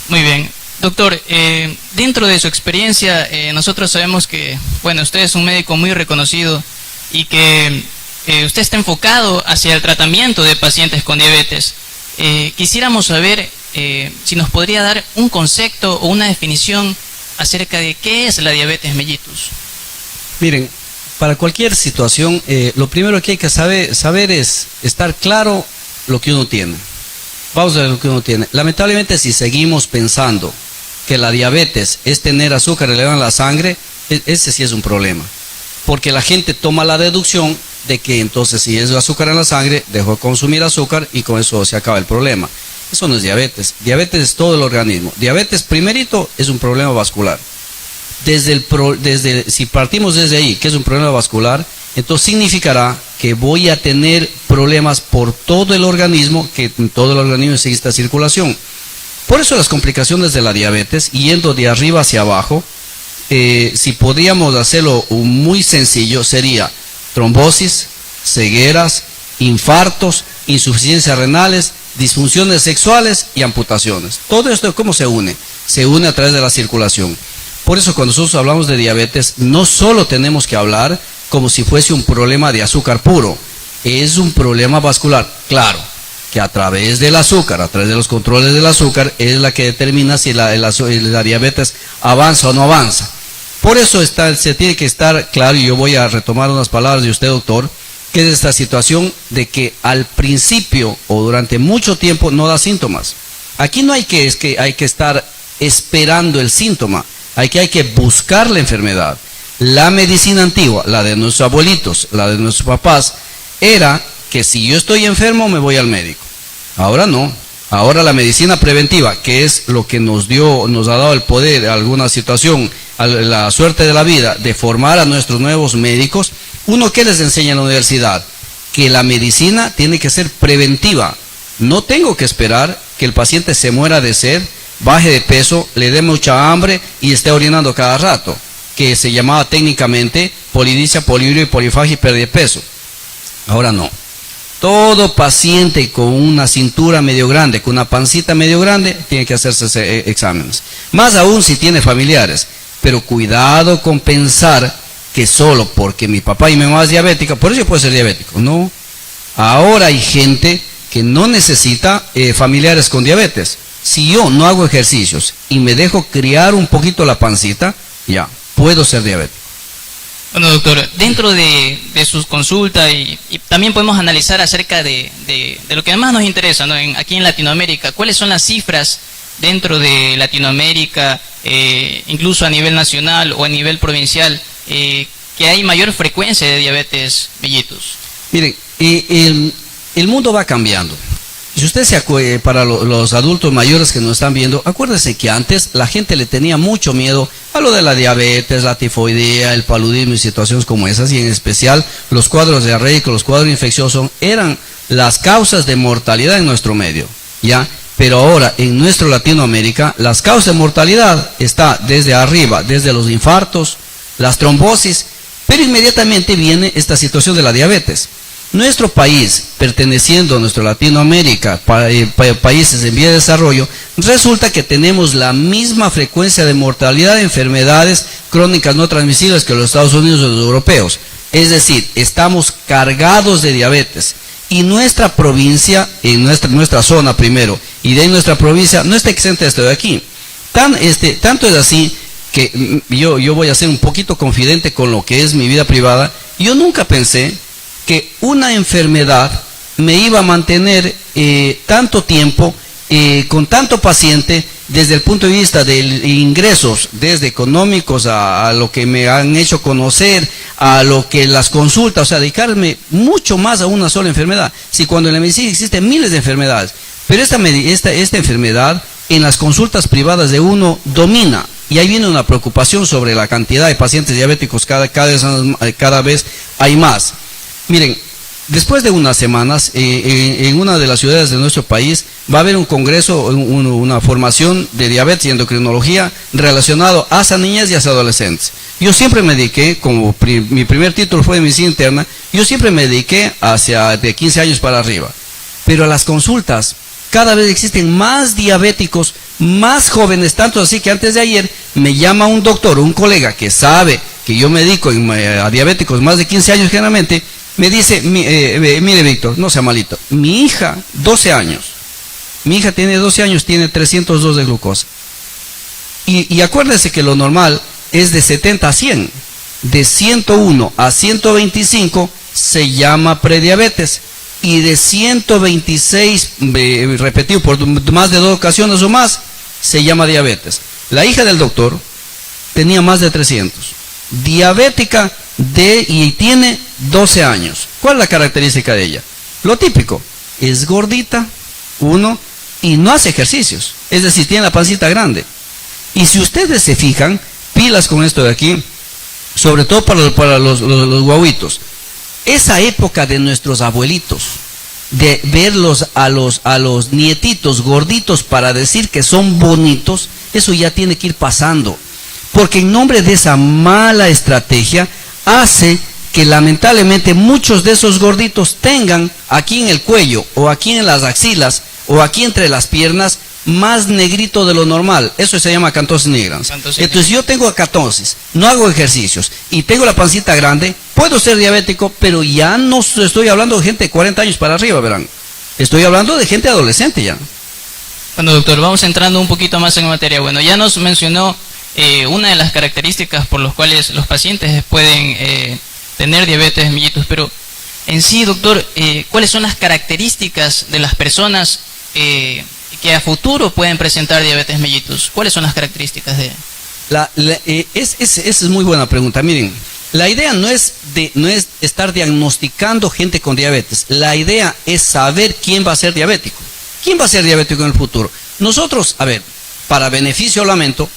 Muy bien. Doctor, dentro de su experiencia, nosotros sabemos que, bueno, usted es un médico muy reconocido y que usted está enfocado hacia el tratamiento de pacientes con diabetes. Quisiéramos saber si nos podría dar un concepto o una definición acerca de qué es la diabetes mellitus. Miren, para cualquier situación, lo primero que hay que saber es estar claro lo que uno tiene. Vamos a ver lo que uno tiene. Lamentablemente, si seguimos pensando que la diabetes es tener azúcar elevado en la sangre, ese sí es un problema. Porque la gente toma la deducción de que entonces si es azúcar en la sangre, dejó de consumir azúcar y con eso se acaba el problema. Eso no es diabetes. Diabetes es todo el organismo. Diabetes, primerito, es un problema vascular. Si partimos desde ahí, que es un problema vascular, entonces significará que voy a tener problemas por todo el organismo, que en todo el organismo existe circulación. Por eso las complicaciones de la diabetes, yendo de arriba hacia abajo, si podríamos hacerlo muy sencillo, sería trombosis, cegueras, infartos, insuficiencias renales, disfunciones sexuales y amputaciones. Todo esto, ¿cómo se une? Se une a través de la circulación. Por eso cuando nosotros hablamos de diabetes, no solo tenemos que hablar como si fuese un problema de azúcar puro, es un problema vascular. Claro, que a través del azúcar, a través de los controles del azúcar, es la que determina si la diabetes avanza o no avanza. Por eso se tiene que estar claro, y yo voy a retomar unas palabras de usted, doctor, que es esta situación de que al principio o durante mucho tiempo no da síntomas. Aquí no hay que estar esperando el síntoma, hay que buscar la enfermedad. La medicina antigua, la de nuestros abuelitos, la de nuestros papás, era que si yo estoy enfermo me voy al médico. Ahora no. Ahora la medicina preventiva, que es lo que nos ha dado el poder, alguna situación, la suerte de la vida, de formar a nuestros nuevos médicos. Uno, ¿qué les enseña en la universidad? Que la medicina tiene que ser preventiva. No tengo que esperar que el paciente se muera de sed, baje de peso, le dé mucha hambre y esté orinando cada rato, que se llamaba técnicamente polidipsia, poliuria y polifagia y pérdida de peso. Ahora no. Todo paciente con una cintura medio grande, con una pancita medio grande, tiene que hacerse exámenes. Más aún si tiene familiares. Pero cuidado con pensar que solo porque mi papá y mi mamá es diabética, por eso yo puedo ser diabético. No. Ahora hay gente que no necesita familiares con diabetes. Si yo no hago ejercicios y me dejo criar un poquito la pancita, ya, puedo ser diabético. Bueno, doctor, dentro de sus consultas y también podemos analizar acerca de lo que más nos interesa, ¿no? Aquí en Latinoamérica, ¿cuáles son las cifras dentro de Latinoamérica, incluso a nivel nacional o a nivel provincial, que hay mayor frecuencia de diabetes mellitus? Miren, el mundo va cambiando. Si usted se acuerda, para los adultos mayores que nos están viendo, acuérdense que antes la gente le tenía mucho miedo a lo de la diabetes, la tifoidea, el paludismo y situaciones como esas, y en especial los cuadros diarreicos, los cuadros infecciosos, eran las causas de mortalidad en nuestro medio, ¿ya? Pero ahora, en nuestro Latinoamérica, las causas de mortalidad está desde arriba, desde los infartos, las trombosis, pero inmediatamente viene esta situación de la diabetes. Nuestro país, perteneciendo a nuestra Latinoamérica, países en vía de desarrollo, resulta que tenemos la misma frecuencia de mortalidad de enfermedades crónicas no transmisibles que los Estados Unidos o los europeos. Es decir, estamos cargados de diabetes. Y nuestra provincia, en nuestra zona primero, y de nuestra provincia, no está exenta de esto de aquí. Tanto es así que yo voy a ser un poquito confidente con lo que es mi vida privada. Yo nunca pensé que una enfermedad me iba a mantener tanto tiempo con tanto paciente desde el punto de vista de ingresos, desde económicos a lo que me han hecho conocer, a lo que las consultas, o sea, dedicarme mucho más a una sola enfermedad. Si cuando en la medicina existen miles de enfermedades, pero esta enfermedad en las consultas privadas de uno domina. Y ahí viene una preocupación sobre la cantidad de pacientes diabéticos, cada vez hay más. Miren, después de unas semanas, en una de las ciudades de nuestro país, va a haber un congreso, una formación de diabetes y endocrinología relacionado a esas niñas y a esos adolescentes. Yo siempre me dediqué, como mi primer título fue de medicina interna, yo siempre me dediqué hacia de 15 años para arriba. Pero a las consultas, cada vez existen más diabéticos, más jóvenes, tanto así que antes de ayer me llama un doctor, un colega que sabe que yo me dedico a diabéticos más de 15 años generalmente, me dice, mire Víctor, no sea malito, mi hija, 12 años, mi hija tiene 12 años, tiene 302 de glucosa. Y acuérdese que lo normal es de 70 a 100, de 101 a 125 se llama prediabetes, y de 126, repetido por más de 2 ocasiones o más, se llama diabetes. La hija del doctor tenía más de 300, diabética y tiene 12 años. ¿Cuál es la característica de ella? Lo típico, es gordita, y no hace ejercicios, es decir, tiene la pancita grande. Y si ustedes se fijan, pilas con esto de aquí, sobre todo para los guaguitos, esa época de nuestros abuelitos, de verlos a los nietitos gorditos para decir que son bonitos, eso ya tiene que ir pasando, porque en nombre de esa mala estrategia hace que lamentablemente muchos de esos gorditos tengan aquí en el cuello o aquí en las axilas o aquí entre las piernas más negrito de lo normal. Eso se llama acantosis nigrans. Entonces yo tengo acantosis, no hago ejercicios y tengo la pancita grande, puedo ser diabético, pero ya no estoy hablando de gente de 40 años para arriba, verán. Estoy hablando de gente adolescente ya. Bueno, doctor, vamos entrando un poquito más en materia. Bueno, ya nos mencionó una de las características por las cuales los pacientes pueden tener diabetes mellitus, pero en sí, doctor, ¿cuáles son las características de las personas que a futuro pueden presentar diabetes mellitus? ¿Cuáles son las características de...? Esa es muy buena pregunta. Miren, la idea no es estar diagnosticando gente con diabetes. La idea es saber quién va a ser diabético. ¿Quién va a ser diabético en el futuro? Nosotros, a ver, para beneficio o lamento,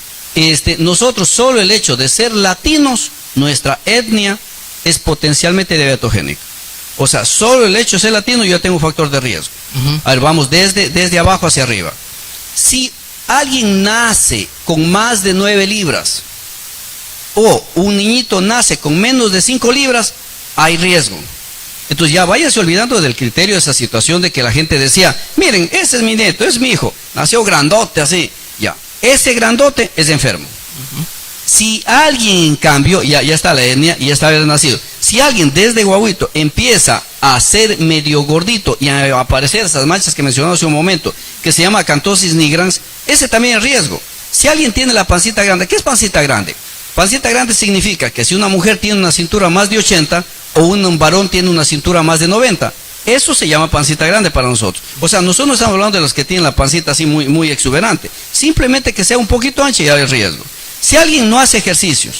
nosotros solo el hecho de ser latinos, nuestra etnia es potencialmente diabetogénica. O sea, solo el hecho de ser latino yo tengo un factor de riesgo. A ver, vamos desde abajo hacia arriba. Si alguien nace con más de 9 libras o un niñito nace con menos de 5 libras, hay riesgo. Entonces ya váyase olvidando del criterio de esa situación de que la gente decía, miren, ese es mi nieto, es mi hijo, nació grandote así. Ya, ese grandote es enfermo. Si alguien, en cambio, ya está la etnia y ya está nacido, si alguien desde guaguito empieza a ser medio gordito y a aparecer esas manchas que mencionamos hace un momento, que se llama acantosis nigrans, ese también es riesgo. Si alguien tiene la pancita grande, ¿qué es pancita grande? Pancita grande significa que si una mujer tiene una cintura más de 80 o un varón tiene una cintura más de 90, eso se llama pancita grande para nosotros. O sea, nosotros no estamos hablando de los que tienen la pancita así muy exuberante, simplemente que sea un poquito ancha y ya hay riesgo. Si alguien no hace ejercicios,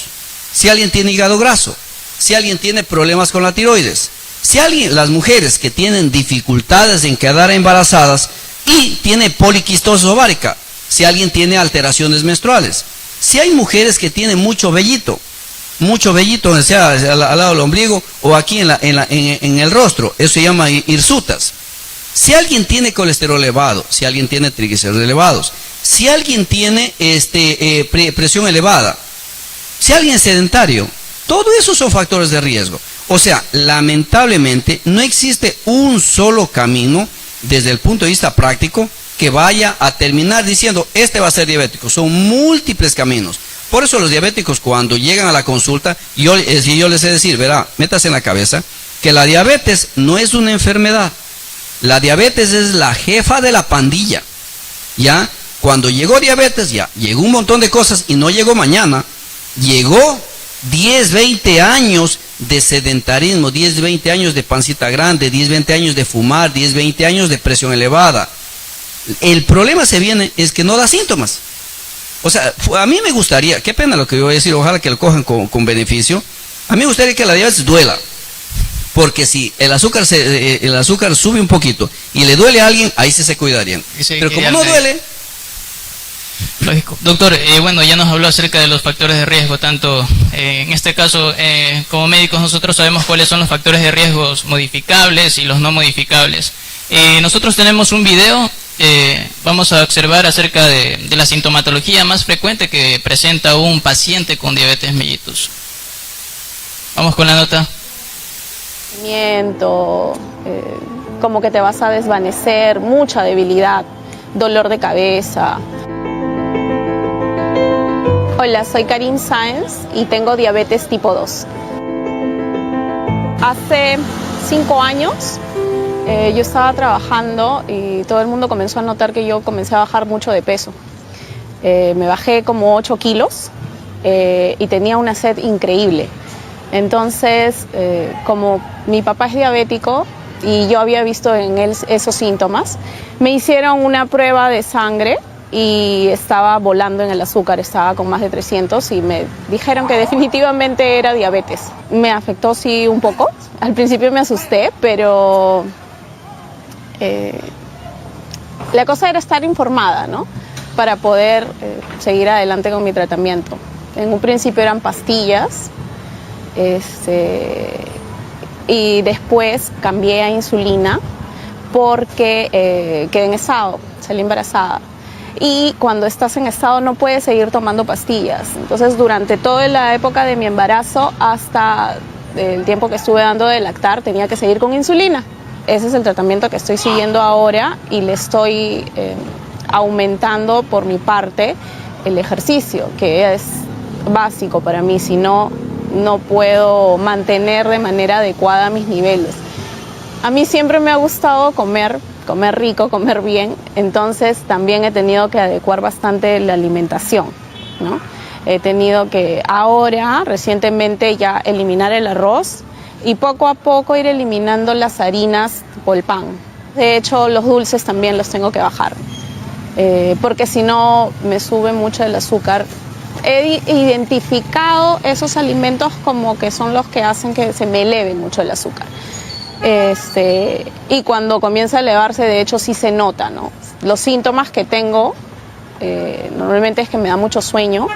si alguien tiene hígado graso, si alguien tiene problemas con la tiroides, si alguien, las mujeres que tienen dificultades en quedar embarazadas y tiene poliquistosis ovárica, si alguien tiene alteraciones menstruales, si hay mujeres que tienen mucho vellito, o sea, al lado del ombligo o aquí en el rostro, eso se llama hirsutas. Si alguien tiene colesterol elevado, si alguien tiene triglicéridos elevados, si alguien tiene presión elevada, si alguien es sedentario, todo eso son factores de riesgo. O sea, lamentablemente no existe un solo camino desde el punto de vista práctico que vaya a terminar diciendo, este va a ser diabético. Son múltiples caminos. Por eso los diabéticos cuando llegan a la consulta, yo les sé decir, verá, métase en la cabeza, que la diabetes no es una enfermedad. La diabetes es la jefa de la pandilla. ¿Ya? Cuando llegó diabetes, ya llegó un montón de cosas y no llegó mañana. Llegó 10, 20 años de sedentarismo, 10, 20 años de pancita grande, 10, 20 años de fumar, 10, 20 años de presión elevada. El problema es que no da síntomas. O sea, a mí me gustaría, qué pena lo que voy a decir, ojalá que lo cojan con beneficio. A mí me gustaría que la diabetes duela. Porque si el azúcar sube un poquito y le duele a alguien, ahí sí se cuidarían. Pero como no duele... Lógico. Doctor, bueno, ya nos habló acerca de los factores de riesgo, tanto en este caso, como médicos nosotros sabemos cuáles son los factores de riesgo modificables y los no modificables. Nosotros tenemos un video, vamos a observar acerca de la sintomatología más frecuente que presenta un paciente con diabetes mellitus. Vamos con la nota. como que te vas a desvanecer, mucha debilidad, dolor de cabeza. Hola, soy Karin Sáenz y tengo diabetes tipo 2. Hace 5 años yo estaba trabajando y todo el mundo comenzó a notar que yo comencé a bajar mucho de peso. Me bajé como 8 kilos y tenía una sed increíble. Entonces, como mi papá es diabético y yo había visto en él esos síntomas, me hicieron una prueba de sangre y estaba volando en el azúcar, estaba con más de 300 y me dijeron que definitivamente era diabetes. Me afectó sí un poco, al principio me asusté, pero la cosa era estar informada, ¿no? Para poder seguir adelante con mi tratamiento. En un principio eran pastillas, y después cambié a insulina porque quedé en estado, salí embarazada. Y cuando estás en estado no puedes seguir tomando pastillas. Entonces durante toda la época de mi embarazo hasta el tiempo que estuve dando de lactar tenía que seguir con insulina. Ese es el tratamiento que estoy siguiendo ahora y le estoy aumentando por mi parte el ejercicio, que es básico para mí, si no, no puedo mantener de manera adecuada mis niveles. A mí siempre me ha gustado comer rico, comer bien, entonces también he tenido que adecuar bastante la alimentación, ¿no? He tenido que ahora, recientemente, ya eliminar el arroz y poco a poco ir eliminando las harinas o el pan. De hecho, los dulces también los tengo que bajar, porque si no me sube mucho el azúcar. He identificado esos alimentos como que son los que hacen que se me eleve mucho el azúcar. Y cuando comienza a elevarse, de hecho, sí se nota, ¿no? Los síntomas que tengo normalmente es que me da mucho sueño,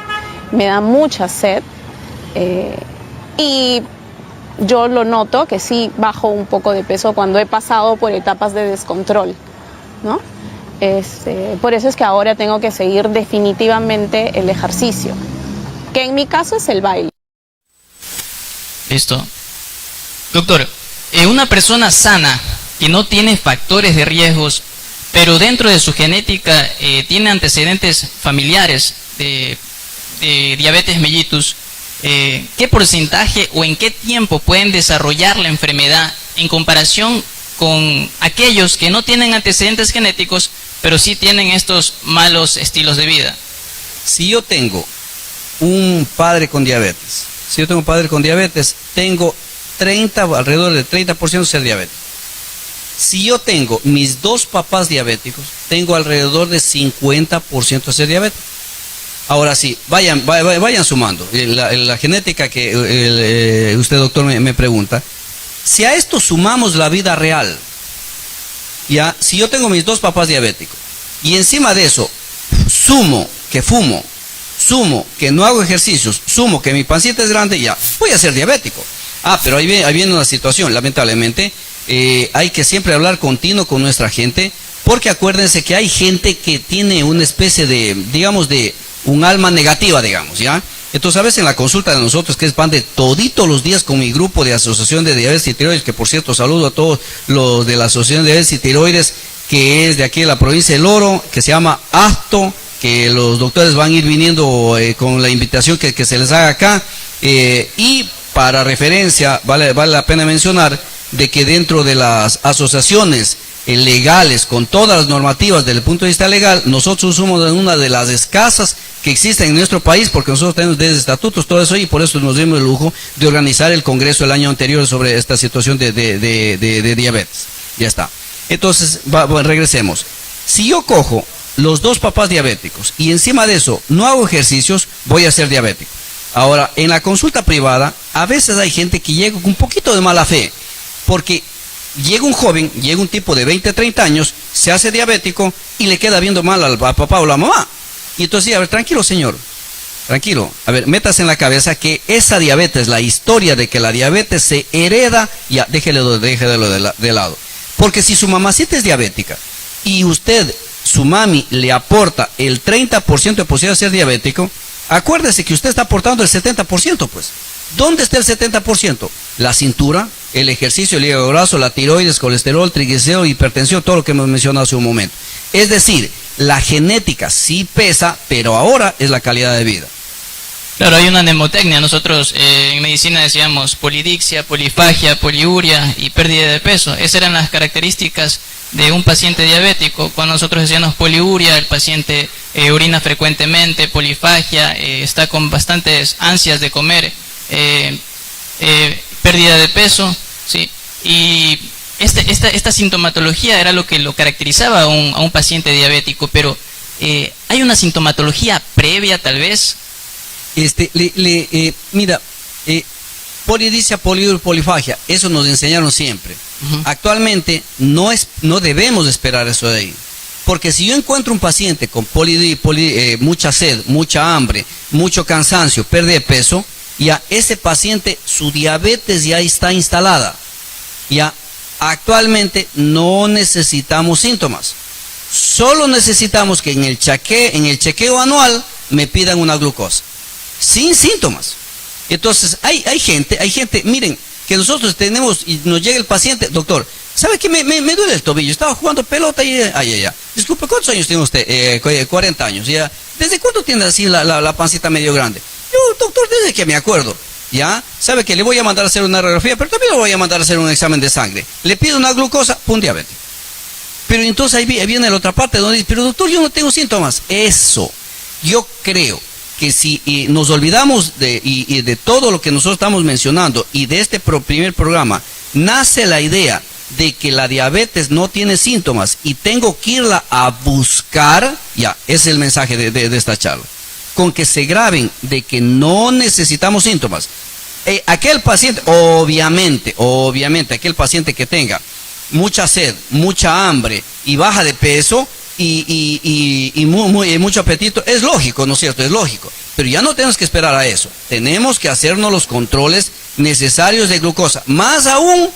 me da mucha sed y yo lo noto que sí bajo un poco de peso cuando he pasado por etapas de descontrol, ¿no? Por eso es que ahora tengo que seguir definitivamente el ejercicio, que en mi caso es el baile. Listo. Doctor, una persona sana que no tiene factores de riesgos, pero dentro de su genética tiene antecedentes familiares de diabetes mellitus, ¿qué porcentaje o en qué tiempo pueden desarrollar la enfermedad en comparación con aquellos que no tienen antecedentes genéticos, pero sí tienen estos malos estilos de vida? Si yo tengo un padre con diabetes, tengo alrededor del 30% ser diabético. Si yo tengo mis 2 papás diabéticos, tengo alrededor de 50% ser diabético. Ahora sí, vayan sumando la genética que usted, doctor, me pregunta. Si a esto sumamos la vida real, ya, si yo tengo mis 2 papás diabéticos y encima de eso sumo que fumo, sumo que no hago ejercicios, sumo que mi pancita es grande, ya voy a ser diabético. Pero ahí viene una situación, lamentablemente, hay que siempre hablar continuo con nuestra gente, porque acuérdense que hay gente que tiene una especie de, digamos, de un alma negativa, digamos, ¿ya? Entonces, a veces en la consulta de nosotros, que es pan de toditos los días con mi grupo de Asociación de Diabetes y Tiroides, que por cierto saludo a todos los de la Asociación de Diabetes y Tiroides, que es de aquí de la provincia del Oro, que se llama ASTO, que los doctores van a ir viniendo con la invitación que se les haga acá, y para referencia, vale la pena mencionar de que dentro de las asociaciones legales, con todas las normativas desde el punto de vista legal, nosotros somos una de las escasas que existen en nuestro país, porque nosotros tenemos desde estatutos, todo eso, y por eso nos dimos el lujo de organizar el congreso el año anterior sobre esta situación de diabetes. Ya está. Entonces, regresemos. Si yo cojo los 2 papás diabéticos y encima de eso no hago ejercicios, voy a ser diabético. Ahora, en la consulta privada, a veces hay gente que llega con un poquito de mala fe, porque llega un joven, llega un tipo de 20, 30 años, se hace diabético y le queda viendo mal al papá o la mamá. Y entonces, a ver, tranquilo señor, tranquilo, a ver, métase en la cabeza que esa diabetes, la historia de que la diabetes se hereda, ya, déjelo de lado. Porque si su mamacita es diabética y usted, su mami, le aporta el 30% de posibilidad de ser diabético, acuérdese que usted está aportando el 70%, pues. ¿Dónde está el 70%? La cintura, el ejercicio, el hígado graso, la tiroides, colesterol, triglicéridos, hipertensión, todo lo que hemos mencionado hace un momento. Es decir, la genética sí pesa, pero ahora es la calidad de vida. Claro, hay una mnemotecnia. Nosotros en medicina decíamos polidixia, polifagia, poliuria y pérdida de peso. Esas eran las características de un paciente diabético. Cuando nosotros decíamos poliuria, el paciente orina frecuentemente, polifagia, está con bastantes ansias de comer, pérdida de peso, ¿sí? Y esta sintomatología era lo que lo caracterizaba a un paciente diabético, pero ¿hay una sintomatología previa tal vez? Mira, polidixia, poliuria, polifagia, eso nos enseñaron siempre. Actualmente no debemos esperar eso de ahí. Porque si yo encuentro un paciente con mucha sed, mucha hambre, mucho cansancio, pérdida de peso, ya ese paciente, su diabetes ya está instalada. Ya actualmente no necesitamos síntomas. Solo necesitamos que en el chequeo anual me pidan una glucosa. Sin síntomas. Entonces, hay gente, miren, que nosotros tenemos y nos llega el paciente, doctor, ¿sabe qué? Me duele el tobillo, estaba jugando pelota y disculpe, ¿cuántos años tiene usted? 40 años, ¿ya? ¿Desde cuándo tiene así la pancita medio grande? Yo, doctor, desde que me acuerdo, ¿ya? ¿Sabe que le voy a mandar a hacer una radiografía, pero también le voy a mandar a hacer un examen de sangre? Le pido una glucosa, pum, diabetes. Pero entonces ahí viene la otra parte donde dice, pero doctor, yo no tengo síntomas. Eso, yo creo que si nos olvidamos de todo lo que nosotros estamos mencionando y de este primer programa, nace la idea de que la diabetes no tiene síntomas y tengo que irla a buscar, ya, ese es el mensaje de esta charla. Con que se graben de que no necesitamos síntomas. Aquel paciente, obviamente, aquel paciente que tenga mucha sed, mucha hambre y baja de peso, y mucho apetito, es lógico, ¿no es cierto? Es lógico, pero ya no tenemos que esperar a eso, tenemos que hacernos los controles necesarios de glucosa, más aún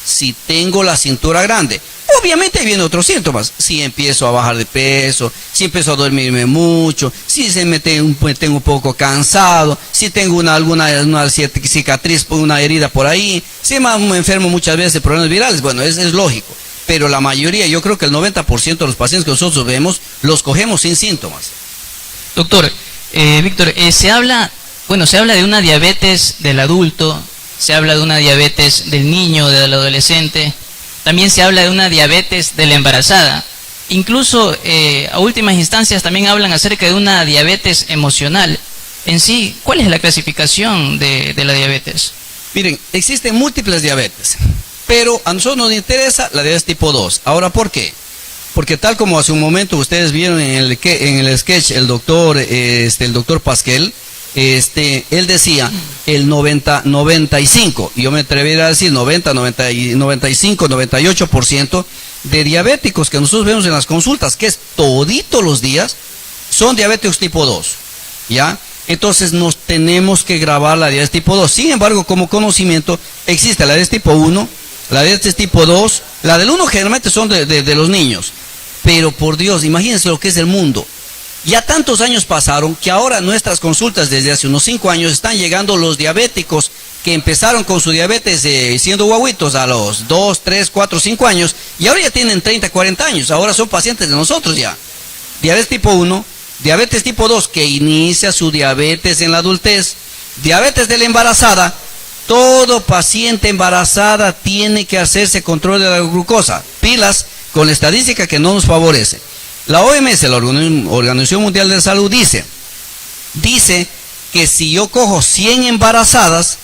si tengo la cintura grande. Obviamente ahí vienen otros síntomas, si empiezo a bajar de peso, si empiezo a dormirme mucho, si tengo un poco cansado, si tengo alguna cicatriz, una herida por ahí, si me enfermo muchas veces de problemas virales, bueno, es lógico. Pero la mayoría, yo creo que el 90% de los pacientes que nosotros vemos, los cogemos sin síntomas. Doctor, Víctor, se habla de una diabetes del adulto, se habla de una diabetes del niño, del adolescente, también se habla de una diabetes de la embarazada. Incluso a últimas instancias también hablan acerca de una diabetes emocional. En sí, ¿cuál es la clasificación de la diabetes? Miren, existen múltiples diabetes. Pero a nosotros nos interesa la diabetes tipo 2. Ahora, ¿por qué? Porque tal como hace un momento ustedes vieron en el sketch, el doctor Pasquel, él decía el 95, yo me atrevería a decir 95, 98% de diabéticos que nosotros vemos en las consultas, que es toditos los días, son diabéticos tipo 2, ¿ya? Entonces nos tenemos que grabar la diabetes tipo 2. Sin embargo, como conocimiento, existe la diabetes tipo 1, la diabetes tipo 2, la del 1 generalmente son de los niños. Pero por Dios, imagínense lo que es el mundo. Ya tantos años pasaron que ahora nuestras consultas desde hace unos 5 años están llegando los diabéticos que empezaron con su diabetes siendo guaguitos a los 2, 3, 4, 5 años y ahora ya tienen 30, 40 años. Ahora son pacientes de nosotros ya. Diabetes tipo 1, diabetes tipo 2 que inicia su diabetes en la adultez, diabetes de la embarazada. Todo paciente embarazada tiene que hacerse control de la glucosa. Pilas con la estadística que no nos favorece. La OMS, la Organización Mundial de la Salud, dice que si yo cojo 100 embarazadas,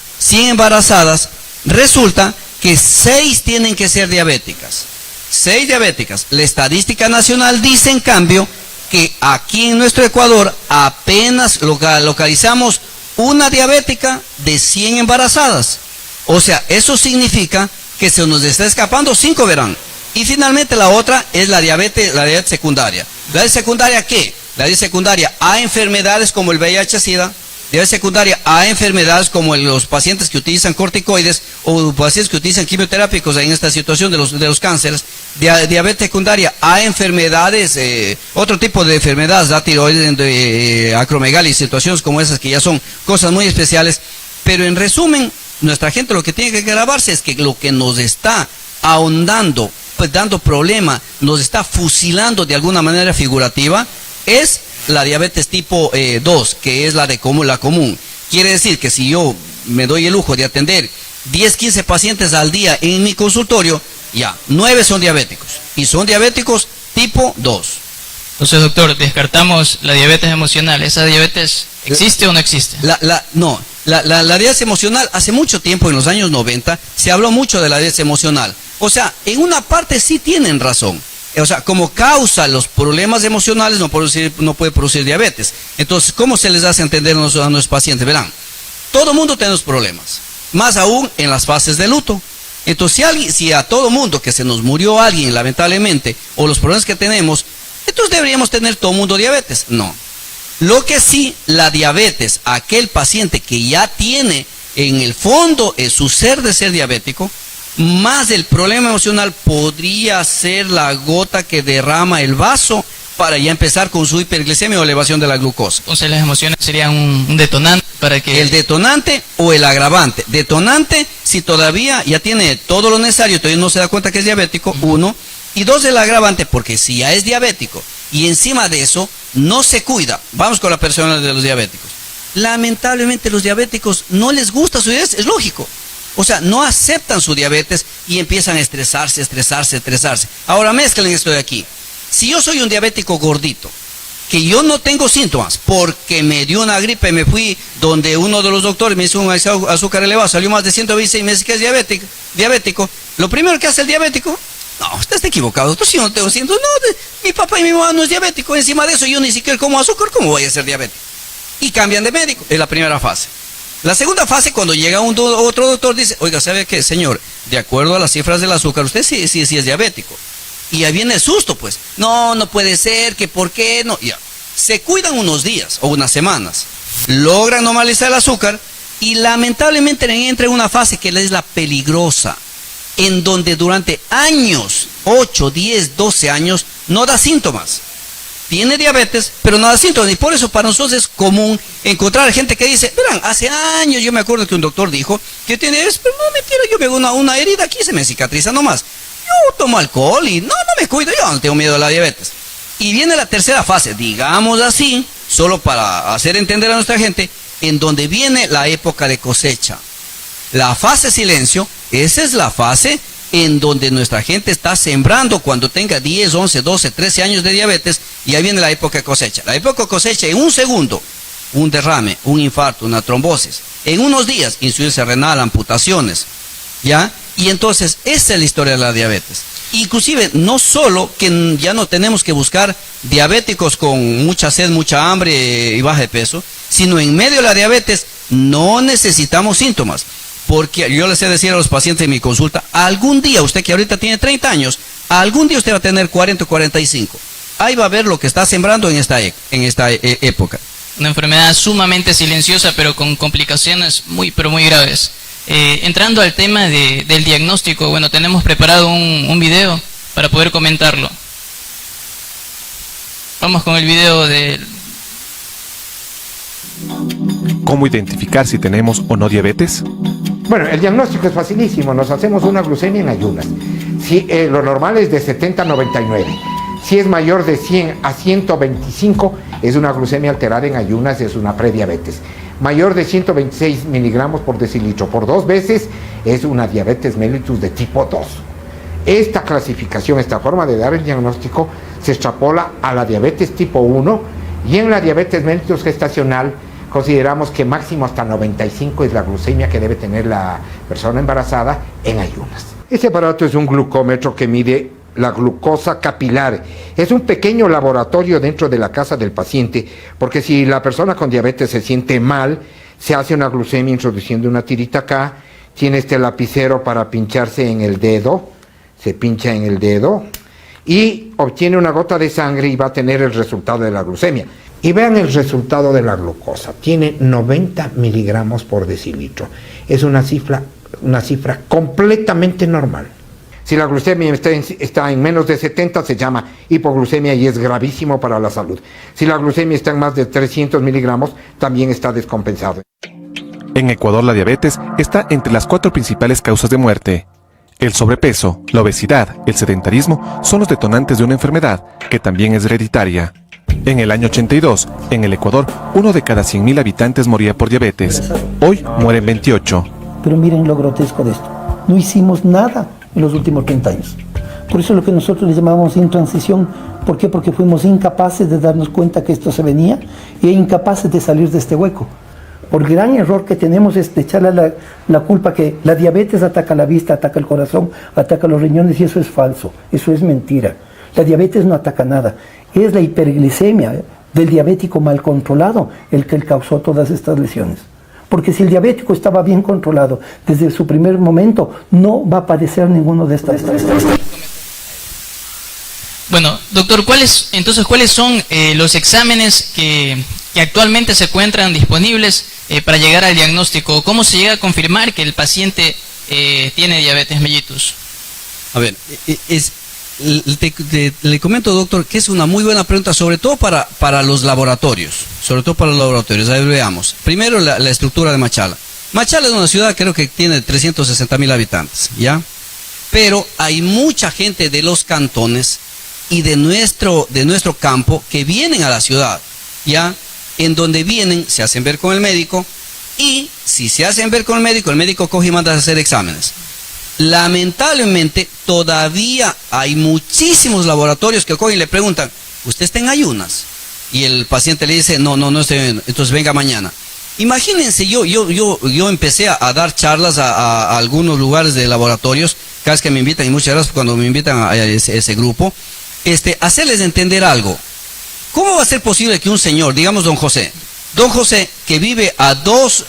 resulta que 6 tienen que ser diabéticas. 6 diabéticas. La estadística nacional dice, en cambio, que aquí en nuestro Ecuador apenas localizamos una diabética de 100 embarazadas. O sea, eso significa que se nos está escapando 5, verán. Y finalmente la otra es la diabetes secundaria. ¿La diabetes secundaria qué? La diabetes secundaria a enfermedades como el VIH-Sida, diabetes secundaria a enfermedades como los pacientes que utilizan corticoides o pacientes que utilizan quimioterápicos en esta situación de los cánceres, diabetes secundaria a enfermedades, otro tipo de enfermedades, la tiroides, acromegalia y situaciones como esas que ya son cosas muy especiales. Pero en resumen, nuestra gente lo que tiene que grabarse es que lo que nos está ahondando, pues dando problema, nos está fusilando de alguna manera figurativa, es la diabetes tipo 2, que es la común. Quiere decir que si yo me doy el lujo de atender 10, 15 pacientes al día en mi consultorio, ya, 9 son diabéticos. Y son diabéticos tipo 2. Entonces, doctor, descartamos la diabetes emocional. ¿Esa diabetes existe o no existe? No, la diabetes emocional, hace mucho tiempo, en los años 90, se habló mucho de la diabetes emocional. O sea, en una parte sí tienen razón. O sea, como causa los problemas emocionales no puede producir diabetes. Entonces, ¿cómo se les hace entender a nuestros pacientes? Verán, todo mundo tenemos problemas, más aún en las fases de luto. Entonces, si a todo mundo que se nos murió alguien, lamentablemente, o los problemas que tenemos, entonces deberíamos tener todo mundo diabetes. No. Lo que sí, la diabetes, aquel paciente que ya tiene en el fondo su ser de ser diabético, más el problema emocional podría ser la gota que derrama el vaso para ya empezar con su hiperglicemia o elevación de la glucosa. Entonces las emociones serían un detonante para que... El detonante o el agravante. Detonante, si todavía ya tiene todo lo necesario, todavía no se da cuenta que es diabético, uno. Y dos, el agravante, porque si ya es diabético y encima de eso no se cuida. Vamos con la persona de los diabéticos. Lamentablemente los diabéticos no les gusta su diabetes, es lógico. O sea, no aceptan su diabetes y empiezan a estresarse. Ahora mezclen esto de aquí. Si yo soy un diabético gordito, que yo no tengo síntomas, porque me dio una gripe, me fui donde uno de los doctores me hizo un azúcar elevado, salió más de 126 meses que es diabético, lo primero que hace el diabético, no, usted está equivocado, doctor, si yo no tengo síntomas, no, mi papá y mi mamá no es diabético, encima de eso yo ni siquiera como azúcar, ¿cómo voy a ser diabético? Y cambian de médico, es la primera fase. La segunda fase, cuando llega otro doctor, dice, oiga, ¿sabe qué, señor? De acuerdo a las cifras del azúcar, usted sí es diabético. Y ahí viene el susto, pues. No puede ser, que por qué, no. Ya. Se cuidan unos días o unas semanas, logran normalizar el azúcar y lamentablemente entra en una fase que es la peligrosa, en donde durante años, 8, 10, 12 años, no da síntomas. Tiene diabetes, pero no da síntomas. Y por eso para nosotros es común encontrar gente que dice, verán, hace años yo me acuerdo que un doctor dijo que tiene eso, pero no, mentira, yo me hago una herida aquí, se me cicatriza nomás. Yo tomo alcohol y no me cuido, yo no tengo miedo de la diabetes. Y viene la tercera fase, digamos así, solo para hacer entender a nuestra gente, en donde viene la época de cosecha. La fase silencio, esa es la fase en donde nuestra gente está sembrando cuando tenga 10, 11, 12, 13 años de diabetes, y ahí viene la época de cosecha. La época de cosecha, en un segundo, un derrame, un infarto, una trombosis. En unos días, insuficiencia renal, amputaciones, ¿ya? Y entonces, esa es la historia de la diabetes. Inclusive, no solo que ya no tenemos que buscar diabéticos con mucha sed, mucha hambre y baja de peso, sino en medio de la diabetes no necesitamos síntomas. Porque yo les he de decir a los pacientes en mi consulta, algún día, usted que ahorita tiene 30 años, algún día usted va a tener 40 o 45. Ahí va a ver lo que está sembrando en esta época. Una enfermedad sumamente silenciosa, pero con complicaciones muy graves. Entrando al tema del diagnóstico, bueno, tenemos preparado un video para poder comentarlo. Vamos con el video de... ¿Cómo identificar si tenemos o no diabetes? Bueno, el diagnóstico es facilísimo. Nos hacemos una glucemia en ayunas. Si lo normal es de 70 a 99. Si es mayor de 100 a 125, es una glucemia alterada en ayunas, es una prediabetes. Mayor de 126 miligramos por decilitro por 2 veces, es una diabetes mellitus de tipo 2. Esta clasificación, esta forma de dar el diagnóstico, se extrapola a la diabetes tipo 1, y en la diabetes mellitus gestacional consideramos que máximo hasta 95 es la glucemia que debe tener la persona embarazada en ayunas. Este aparato es un glucómetro que mide la glucosa capilar. Es un pequeño laboratorio dentro de la casa del paciente, porque si la persona con diabetes se siente mal, se hace una glucemia introduciendo una tirita acá, tiene este lapicero para pincharse en el dedo, se pincha en el dedo y obtiene una gota de sangre y va a tener el resultado de la glucemia. Y vean el resultado de la glucosa, tiene 90 miligramos por decilitro. Es una cifra completamente normal. Si la glucemia está en menos de 70, se llama hipoglucemia y es gravísimo para la salud. Si la glucemia está en más de 300 miligramos, también está descompensado. En Ecuador, la diabetes está entre las 4 principales causas de muerte. El sobrepeso, la obesidad, el sedentarismo son los detonantes de una enfermedad que también es hereditaria. En el año 82, en el Ecuador, 1 de cada 100.000 habitantes moría por diabetes. Hoy mueren 28. Pero miren lo grotesco de esto. No hicimos nada en los últimos 30 años. Por eso es lo que nosotros le llamamos intransición. ¿Por qué? Porque fuimos incapaces de darnos cuenta que esto se venía e incapaces de salir de este hueco. Por gran error que tenemos es de echarle la culpa que la diabetes ataca la vista, ataca el corazón, ataca los riñones, y eso es falso, eso es mentira. La diabetes no ataca nada, es la hiperglicemia del diabético mal controlado el que causó todas estas lesiones. Porque si el diabético estaba bien controlado desde su primer momento, no va a padecer ninguno de estas. Bueno, doctor, ¿cuáles son los exámenes que actualmente se encuentran disponibles para llegar al diagnóstico? ¿Cómo se llega a confirmar que el paciente tiene diabetes mellitus? A ver, le comento, doctor, que es una muy buena pregunta, sobre todo para los laboratorios. A ver, veamos. Primero, la estructura de Machala. Machala es una ciudad, creo que tiene 360.000 habitantes, ¿ya? Pero hay mucha gente de los cantones y de nuestro campo que vienen a la ciudad, ¿ya? En donde vienen, se hacen ver con el médico, y si se hacen ver con el médico coge y manda a hacer exámenes. Lamentablemente, todavía hay muchísimos laboratorios que cogen y le preguntan, ¿usted está en ayunas? Y el paciente le dice, no estoy en ayunas, entonces venga mañana. Imagínense, yo empecé a dar charlas a algunos lugares de laboratorios, cada vez que me invitan, y muchas gracias cuando me invitan a ese grupo, hacerles entender algo. ¿Cómo va a ser posible que un señor, digamos don José, que vive a dos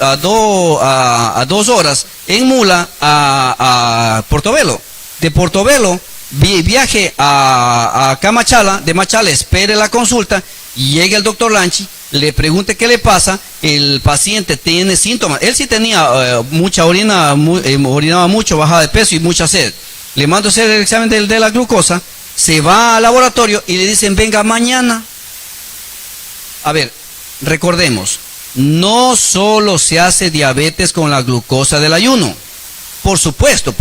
horas en mula a Portobelo, de Portobelo viaje a Machala, de Machala espere la consulta, y llegue el doctor Lanchi, le pregunte qué le pasa, el paciente tiene síntomas, él sí tenía mucha orina, orinaba mucho, bajada de peso y mucha sed, le mando a hacer el examen de la glucosa, se va al laboratorio y le dicen venga mañana. A ver, recordemos, no solo se hace diabetes con la glucosa del ayuno. Por supuesto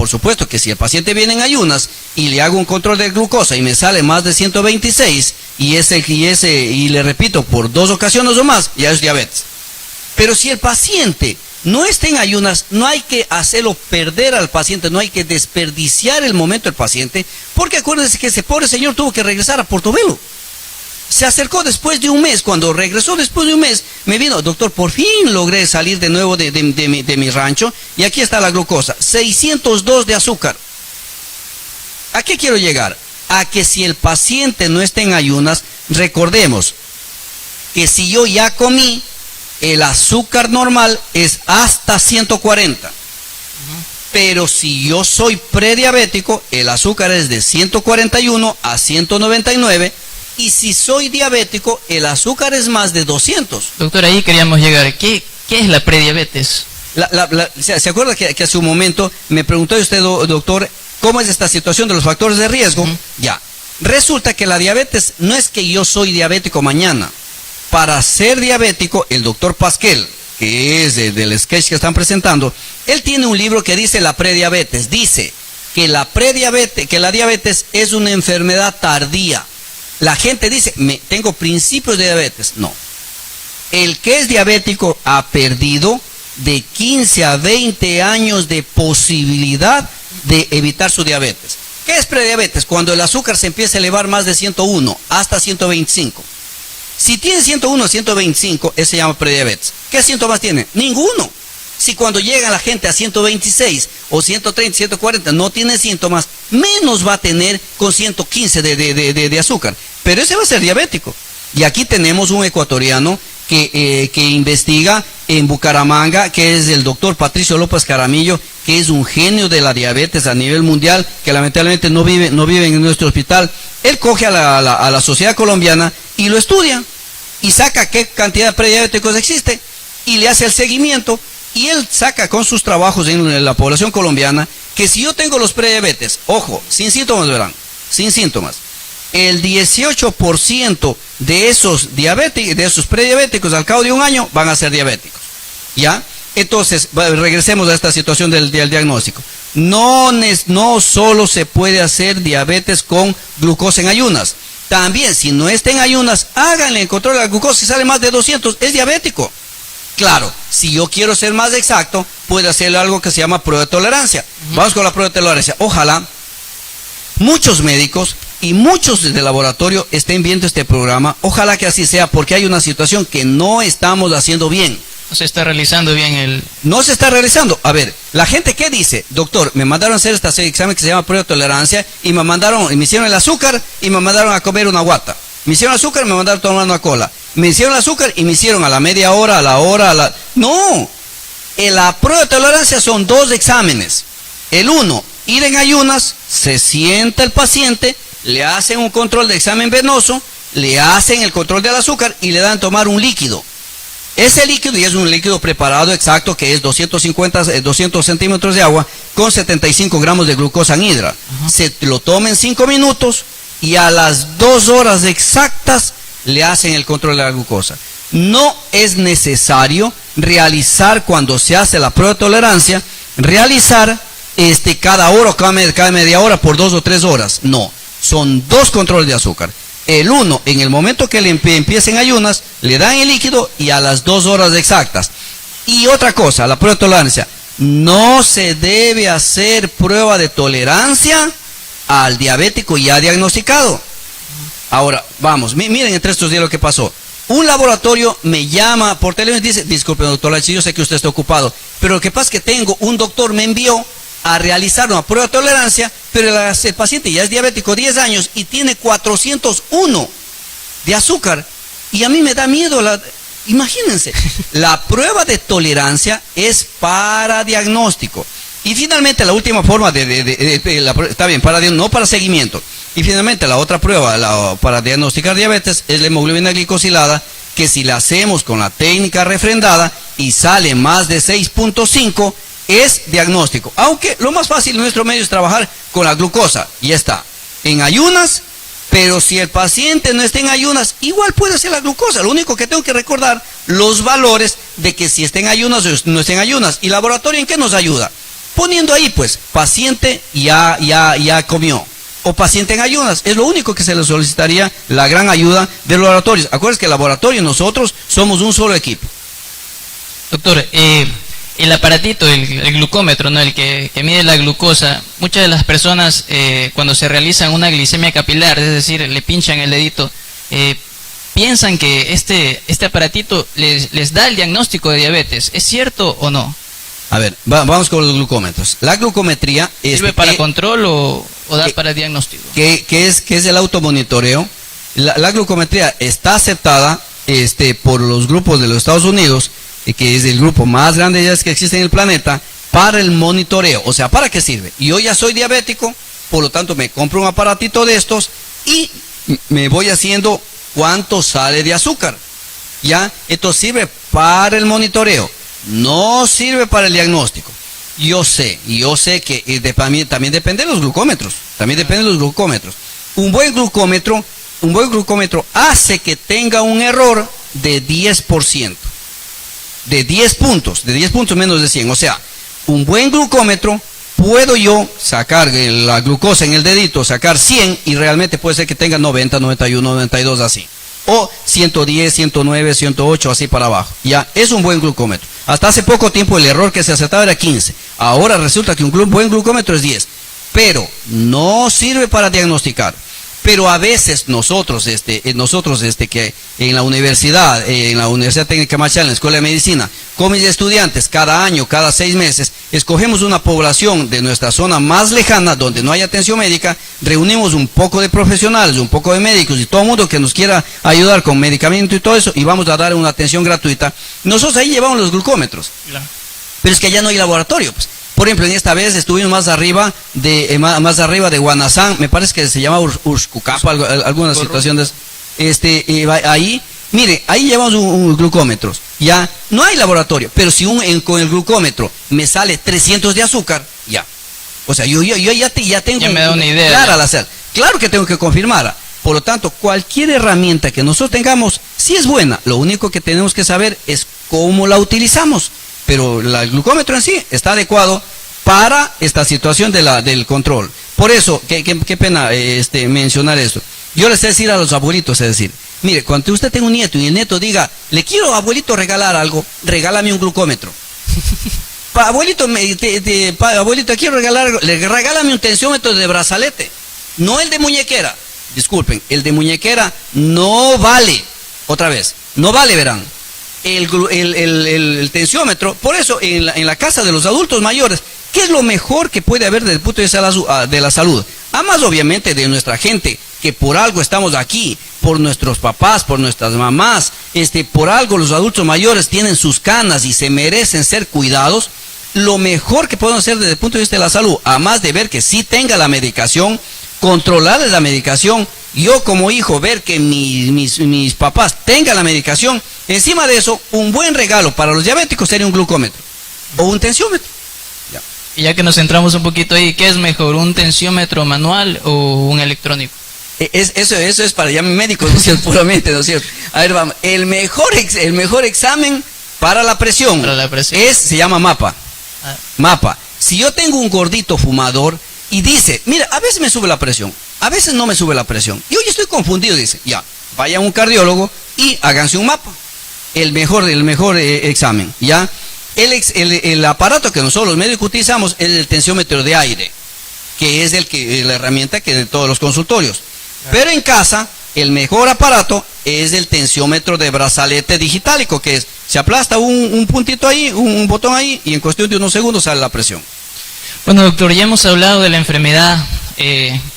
que si el paciente viene en ayunas y le hago un control de glucosa y me sale más de 126 y le repito por 2 ocasiones o más, ya es diabetes. Pero si el paciente no está en ayunas, no hay que hacerlo perder al paciente, no hay que desperdiciar el momento del paciente, porque acuérdense que ese pobre señor tuvo que regresar a Portobelo. Se acercó después de un mes, cuando regresó después de un mes, me vino, doctor, por fin logré salir de nuevo de mi rancho, y aquí está la glucosa, 602 de azúcar. ¿A qué quiero llegar? A que si el paciente no está en ayunas, recordemos que si yo ya comí, el azúcar normal es hasta 140. Pero si yo soy prediabético, el azúcar es de 141 a 199. Y si soy diabético, el azúcar es más de 200. Doctor, ahí queríamos llegar. ¿Qué es la prediabetes? ¿Se acuerda que hace un momento me preguntó usted, doctor, cómo es esta situación de los factores de riesgo? Ya. Resulta que la diabetes no es que yo soy diabético mañana. Para ser diabético, el doctor Pasquel, que es del sketch que están presentando, él tiene un libro que dice la prediabetes. Dice que la diabetes es una enfermedad tardía. La gente dice, tengo principios de diabetes. No. El que es diabético ha perdido de 15 a 20 años de posibilidad de evitar su diabetes. ¿Qué es prediabetes? Cuando el azúcar se empieza a elevar más de 101 hasta 125. Si tiene 101 a 125, eso se llama prediabetes. ¿Qué síntomas tiene? Ninguno. Si cuando llega la gente a 126 o 130, 140 no tiene síntomas, menos va a tener con 115 de azúcar. Pero ese va a ser diabético. Y aquí tenemos un ecuatoriano que investiga en Bucaramanga, que es el doctor Patricio López Caramillo, que es un genio de la diabetes a nivel mundial, que lamentablemente no vive en nuestro hospital. Él coge a la sociedad colombiana y lo estudia y saca qué cantidad de prediabéticos existe y le hace el seguimiento. Y él saca con sus trabajos en la población colombiana que si yo tengo los prediabetes, ojo, sin síntomas, verán, sin síntomas, el 18% de esos prediabéticos al cabo de un año van a ser diabéticos, ¿ya? Entonces, regresemos a esta situación del diagnóstico. No solo se puede hacer diabetes con glucosa en ayunas. También, si no está en ayunas, háganle el control de la glucosa. Si sale más de 200, es diabético. Claro, si yo quiero ser más exacto, puedo hacerle algo que se llama prueba de tolerancia. Vamos con la prueba de tolerancia. Ojalá muchos médicos y muchos de laboratorio estén viendo este programa. Ojalá que así sea, porque hay una situación que no estamos haciendo bien. No se está realizando bien No se está realizando. A ver, la gente ¿qué dice? Doctor, me mandaron a hacer este examen que se llama prueba de tolerancia y me hicieron el azúcar y me mandaron a comer una guata. Me hicieron azúcar y me mandaron a tomar una cola. Me hicieron azúcar y me hicieron a la media hora, a la hora, No. En la prueba de tolerancia son 2 exámenes. El uno, ir en ayunas, se sienta el paciente, le hacen un control de examen venoso, le hacen el control del azúcar y le dan a tomar un líquido. Ese líquido, y es un líquido preparado exacto, que es 200 centímetros de agua con 75 gramos de glucosa anhidra. Se lo toma en 5 minutos y a las 2 horas exactas le hacen el control de la glucosa. No es necesario realizar, cuando se hace la prueba de tolerancia, realizar cada hora o cada media hora por 2 o 3 horas. No, son 2 controles de azúcar. El uno, en el momento que le empiecen ayunas, le dan el líquido y a las 2 horas exactas. Y otra cosa, la prueba de tolerancia. No se debe hacer prueba de tolerancia al diabético ya diagnosticado. Ahora, vamos, miren entre estos días lo que pasó. Un laboratorio me llama por teléfono y dice, disculpe doctor, yo sé que usted está ocupado, pero lo que pasa es que un doctor me envió a realizar una prueba de tolerancia, pero el paciente ya es diabético 10 años y tiene 401 de azúcar. Y a mí me da miedo, imagínense, la prueba de tolerancia es para diagnóstico. Y finalmente la última forma está bien, no para seguimiento. Y finalmente la otra prueba para diagnosticar diabetes es la hemoglobina glicosilada, que si la hacemos con la técnica refrendada y sale más de 6.5, es diagnóstico. Aunque lo más fácil en nuestro medio es trabajar con la glucosa. Y está en ayunas, pero si el paciente no está en ayunas, igual puede ser la glucosa. Lo único que tengo que recordar, los valores de que si está en ayunas o no está en ayunas. ¿Y laboratorio en qué nos ayuda? Poniendo ahí, pues, paciente ya comió. O paciente en ayunas. Es lo único que se le solicitaría, la gran ayuda de los laboratorios. Acuérdense que el laboratorio, nosotros somos un solo equipo. Doctor, el aparatito, el glucómetro, ¿no? El que mide la glucosa, muchas de las personas cuando se realizan una glicemia capilar, es decir, le pinchan el dedito, piensan que este aparatito les da el diagnóstico de diabetes. ¿Es cierto o no? A ver, vamos con los glucómetros. La glucometría ¿sirve para control o da para diagnóstico? Que es el automonitoreo. La glucometría está aceptada por los grupos de los Estados Unidos, que es el grupo más grande ya que existe en el planeta, para el monitoreo. O sea, ¿para qué sirve? Yo ya soy diabético, por lo tanto me compro un aparatito de estos y me voy haciendo cuánto sale de azúcar. ¿Ya? Esto sirve para el monitoreo, no sirve para el diagnóstico. Yo sé que también depende de los glucómetros. Un buen glucómetro hace que tenga un error de 10%. De 10 puntos menos de 100. O sea, un buen glucómetro, puedo yo sacar la glucosa en el dedito, sacar 100 y realmente puede ser que tenga 90, 91, 92 así. O 110, 109, 108, así para abajo. Ya, es un buen glucómetro. Hasta hace poco tiempo el error que se aceptaba era 15. Ahora resulta que un buen glucómetro es 10. Pero no sirve para diagnosticar. Pero a veces nosotros que en la Universidad Técnica Marcial, en la Escuela de Medicina, con mis estudiantes, cada año, cada 6 meses, escogemos una población de nuestra zona más lejana, donde no hay atención médica, reunimos un poco de profesionales, un poco de médicos y todo el mundo que nos quiera ayudar con medicamento y todo eso, y vamos a dar una atención gratuita. Nosotros ahí llevamos los glucómetros. Claro. Pero es que allá no hay laboratorio, pues. Por ejemplo, en esta vez estuvimos más arriba de Guanazán, me parece que se llama Urscucapa, alguna situación de ahí, mire, ahí llevamos un glucómetro, ya, no hay laboratorio, pero si con el glucómetro me sale 300 de azúcar, ya, o sea, yo ya tengo ya me da una idea, clara la sal, claro que tengo que confirmarla. Por lo tanto, cualquier herramienta que nosotros tengamos, sí es buena, lo único que tenemos que saber es cómo la utilizamos. pero el glucómetro en sí está adecuado para esta situación del control. Por eso, qué pena mencionar esto. Yo les voy a decir a los abuelitos, es decir, mire, cuando usted tenga un nieto y el nieto diga, le quiero, abuelito, regalar algo, regálame un glucómetro. Abuelito, abuelito, quiero regalar algo, regálame un tensiómetro de brazalete, no el de muñequera. Disculpen, el de muñequera no vale, otra vez, no vale, verán. El tensiómetro, por eso en la casa de los adultos mayores, ¿qué es lo mejor que puede haber desde el punto de vista de la salud? Además, obviamente, de nuestra gente, que por algo estamos aquí, por nuestros papás, por nuestras mamás, por algo los adultos mayores tienen sus canas y se merecen ser cuidados. Lo mejor que podemos hacer desde el punto de vista de la salud, además de ver que sí tenga la medicación, controlarles la medicación, yo como hijo ver que mis papás tengan la medicación, encima de eso, un buen regalo para los diabéticos sería un glucómetro o un tensiómetro. Y ya que nos centramos un poquito ahí, ¿qué es mejor, un tensiómetro manual o un electrónico? Eso es para ya mi médico, ¿no es cierto? Puramente, ¿no es cierto? A ver, vamos, el mejor examen para la presión, se llama mapa. Mapa. Si yo tengo un gordito fumador y dice, mira, a veces me sube la presión, a veces no me sube la presión, y hoy estoy confundido, dice, ya, vaya a un cardiólogo y háganse un mapa. El mejor examen, ¿ya? El aparato que nosotros los médicos utilizamos es el tensiómetro de aire, que es la herramienta que de todos los consultorios. Pero en casa, el mejor aparato es el tensiómetro de brazalete digitálico, que es, se aplasta un puntito ahí, un botón ahí, y en cuestión de unos segundos sale la presión. Bueno, doctor, ya hemos hablado de la enfermedad.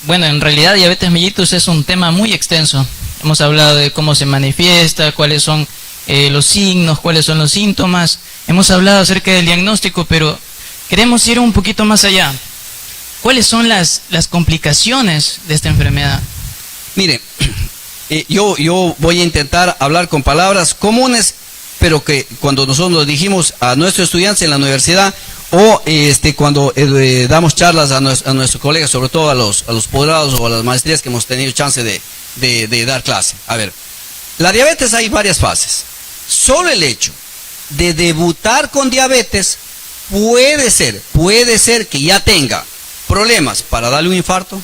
Bueno, en realidad diabetes mellitus es un tema muy extenso. Hemos hablado de cómo se manifiesta, cuáles son los signos, cuáles son los síntomas. Hemos hablado acerca del diagnóstico, pero queremos ir un poquito más allá. ¿Cuáles son las complicaciones de esta enfermedad? Mire, yo voy a intentar hablar con palabras comunes, pero que cuando nosotros dijimos a nuestros estudiantes en la universidad o cuando damos charlas a nuestros colegas, sobre todo a los posgrados o a las maestrías que hemos tenido chance de dar clase. A ver, la diabetes hay varias fases. Solo el hecho de debutar con diabetes puede ser que ya tenga problemas para darle un infarto,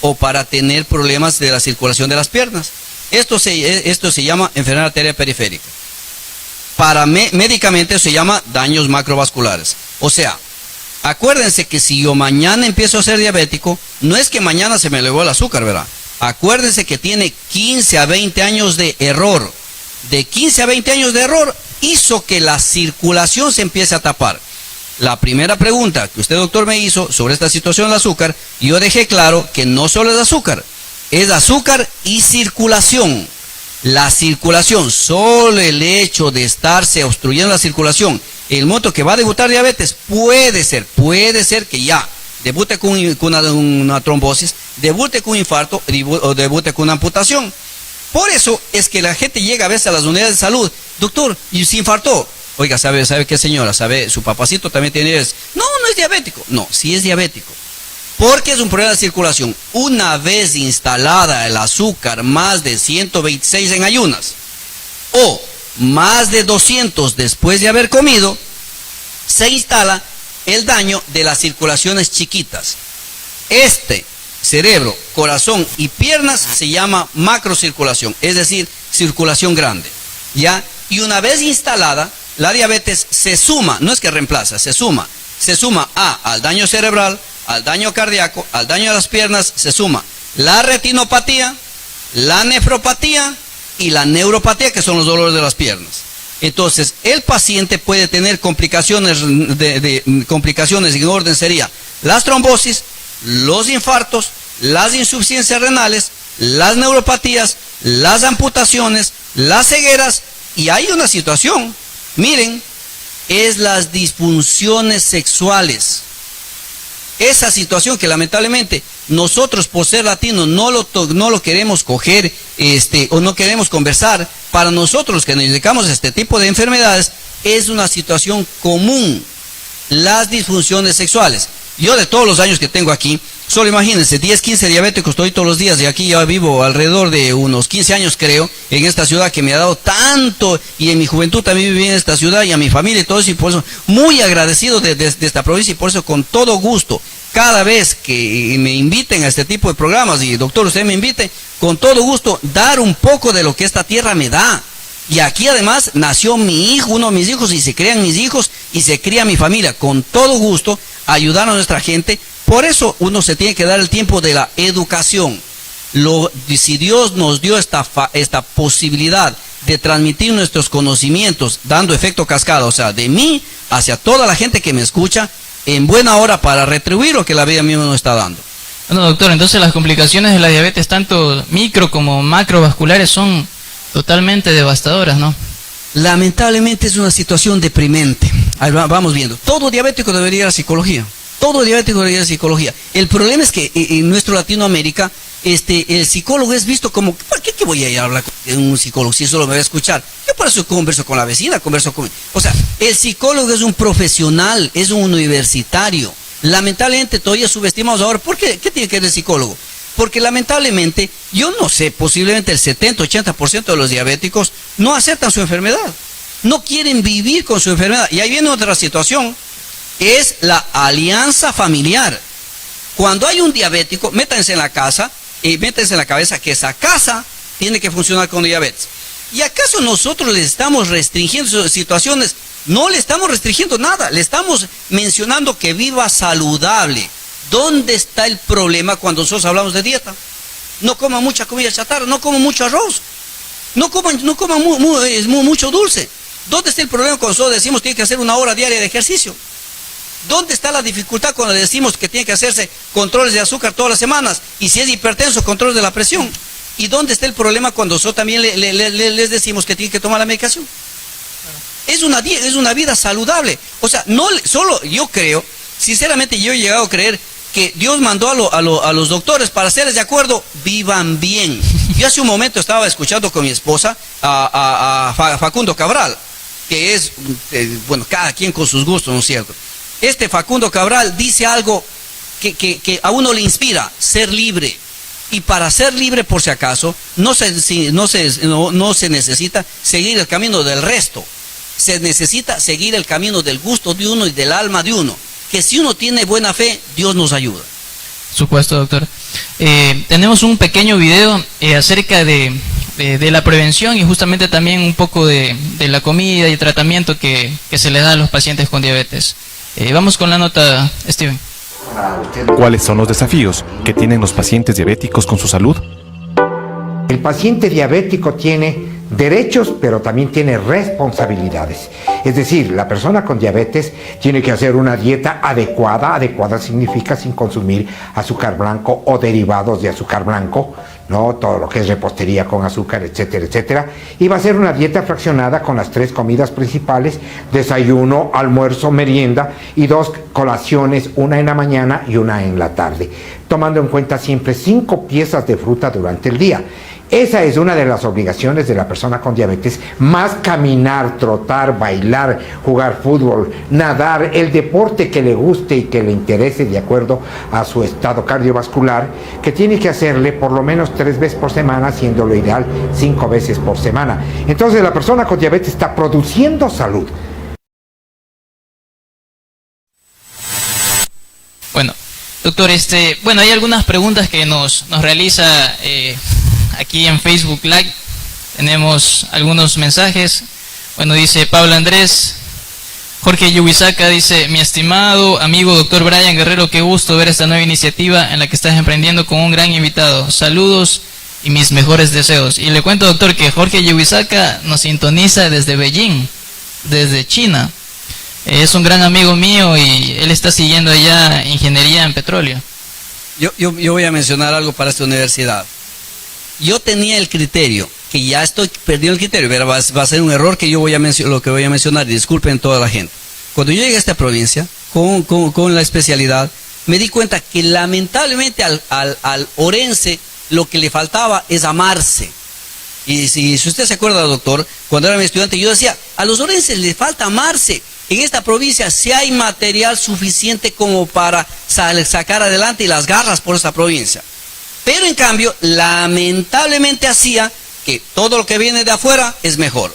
o para tener problemas de la circulación de las piernas. Esto se llama enfermedad arterial periférica. Médicamente se llama daños macrovasculares. O sea, acuérdense que si yo mañana empiezo a ser diabético, no es que mañana se me elevó el azúcar, ¿verdad? Acuérdense que tiene 15 a 20 años de error. De 15 a 20 años de error hizo que la circulación se empiece a tapar. La primera pregunta que usted, doctor, me hizo sobre esta situación del azúcar, yo dejé claro que no solo es azúcar y circulación. La circulación, solo el hecho de estarse obstruyendo la circulación, el momento que va a debutar diabetes, puede ser que ya debute con una trombosis, debute con un infarto o debute con una amputación. Por eso es que la gente llega a veces a las unidades de salud, doctor, y se infartó. Oiga, ¿sabe qué, señora? ¿Sabe? Su papacito también tiene eso. No es diabético. No, sí es diabético. Porque es un problema de circulación. Una vez instalada el azúcar más de 126 en ayunas, o más de 200 después de haber comido, se instala el daño de las circulaciones chiquitas. Cerebro, corazón y piernas se llama macrocirculación, es decir, circulación grande. ¿Ya? Y una vez instalada, la diabetes se suma, no es que reemplaza, se suma al daño cerebral, al daño cardíaco, al daño de las piernas, se suma la retinopatía, la nefropatía y la neuropatía, que son los dolores de las piernas. Entonces, el paciente puede tener complicaciones complicaciones en orden sería las trombosis, los infartos, las insuficiencias renales, las neuropatías, las amputaciones, las cegueras, y hay una situación, miren, es las disfunciones sexuales. Esa situación que lamentablemente nosotros por ser latinos no lo queremos coger o no queremos conversar. Para nosotros los que nos dedicamos a este tipo de enfermedades es una situación común, las disfunciones sexuales. Yo de todos los años que tengo aquí Solo imagínense, 10, 15 diabéticos estoy todos los días, y aquí ya vivo alrededor de unos 15 años, creo, en esta ciudad que me ha dado tanto, y en mi juventud también viví en esta ciudad, y a mi familia y todo eso, y por eso muy agradecido de esta provincia, y por eso con todo gusto, cada vez que me inviten a este tipo de programas, y doctor, usted me invite, con todo gusto, dar un poco de lo que esta tierra me da. Y aquí además nació mi hijo, uno de mis hijos, y se crean mis hijos, y se cría mi familia, con todo gusto, ayudar a nuestra gente. Por eso uno se tiene que dar el tiempo de la educación. Si Dios nos dio esta posibilidad de transmitir nuestros conocimientos, dando efecto cascada, o sea, de mí hacia toda la gente que me escucha, en buena hora para retribuir lo que la vida misma nos está dando. Bueno, doctor, entonces las complicaciones de la diabetes, tanto micro como macrovasculares, son totalmente devastadoras, ¿no? Lamentablemente es una situación deprimente. Ahí vamos viendo. Todo diabético debería ir a psicología. Todo diabético debería ir a psicología. El problema es que en nuestro Latinoamérica, el psicólogo es visto como, ¿por qué voy a ir a hablar con un psicólogo si solo me va a escuchar? Yo por eso converso con la vecina, converso con... O sea, el psicólogo es un profesional, es un universitario. Lamentablemente todavía subestimamos ahora. ¿Por qué? ¿Qué tiene que ver el psicólogo? Porque lamentablemente, yo no sé, posiblemente el 70-80% de los diabéticos no aceptan su enfermedad. No quieren vivir con su enfermedad. Y ahí viene otra situación, que es la alianza familiar. Cuando hay un diabético, métanse en la casa y métanse en la cabeza que esa casa tiene que funcionar con diabetes. ¿Y acaso nosotros le estamos restringiendo situaciones? No le estamos restringiendo nada, le estamos mencionando que viva saludable. ¿Dónde está el problema cuando nosotros hablamos de dieta? No coman mucha comida chatarra, no coman mucho arroz, no coman mucho dulce. ¿Dónde está el problema cuando nosotros decimos que tiene que hacer 1 hora diaria de ejercicio? ¿Dónde está la dificultad cuando le decimos que tiene que hacerse controles de azúcar todas las semanas? Y si es hipertenso, controles de la presión. ¿Y dónde está el problema cuando nosotros también les decimos que tienen que tomar la medicación? Es una vida saludable. O sea, no solo yo creo, sinceramente yo he llegado a creer que Dios mandó a los doctores para hacerles de acuerdo, vivan bien. Yo hace un momento estaba escuchando con mi esposa a Facundo Cabral, que es, bueno, cada quien con sus gustos, ¿no es cierto? Este Facundo Cabral dice algo que a uno le inspira, ser libre. Y para ser libre, por si acaso, no se necesita seguir el camino del resto. Se necesita seguir el camino del gusto de uno y del alma de uno. Que si uno tiene buena fe, Dios nos ayuda. Supuesto, doctor. Tenemos un pequeño video acerca de la prevención y justamente también un poco de la comida y tratamiento que se le da a los pacientes con diabetes. Vamos con la nota, Steven. ¿Cuáles son los desafíos que tienen los pacientes diabéticos con su salud? El paciente diabético tiene derechos, pero también tiene responsabilidades. Es decir, la persona con diabetes tiene que hacer una dieta adecuada. Adecuada significa sin consumir azúcar blanco o derivados de azúcar blanco, ¿no? Todo lo que es repostería con azúcar, etcétera, etcétera. Y va a ser una dieta fraccionada con las 3 comidas principales: desayuno, almuerzo, merienda, y 2 colaciones, una en la mañana y una en la tarde, tomando en cuenta siempre 5 piezas de fruta durante el día. Esa es una de las obligaciones de la persona con diabetes, más caminar, trotar, bailar, jugar fútbol, nadar, el deporte que le guste y que le interese de acuerdo a su estado cardiovascular, que tiene que hacerle por lo menos 3 veces por semana, siendo lo ideal 5 veces por semana. Entonces la persona con diabetes está produciendo salud. Bueno, doctor, bueno, hay algunas preguntas que nos realiza aquí en Facebook Live. Tenemos algunos mensajes. Bueno, dice Pablo Andrés. Jorge Yubisaca dice: mi estimado amigo doctor Brian Guerrero, qué gusto ver esta nueva iniciativa en la que estás emprendiendo con un gran invitado. Saludos y mis mejores deseos. Y le cuento, doctor, que Jorge Yubisaca nos sintoniza desde Beijing, desde China. Es un gran amigo mío y él está siguiendo allá ingeniería en petróleo. Yo voy a mencionar algo para esta universidad. Yo tenía el criterio, que ya estoy perdiendo el criterio, pero va a ser un error que yo lo que voy a mencionar, y disculpen toda la gente. Cuando yo llegué a esta provincia, con la especialidad, me di cuenta que lamentablemente al orense lo que le faltaba es amarse. Y si usted se acuerda, doctor, cuando era mi estudiante, yo decía, A los orenses les falta amarse. En esta provincia sí hay material suficiente como para sacar adelante y las garras por esta provincia. Pero en cambio, lamentablemente hacía que todo lo que viene de afuera es mejor.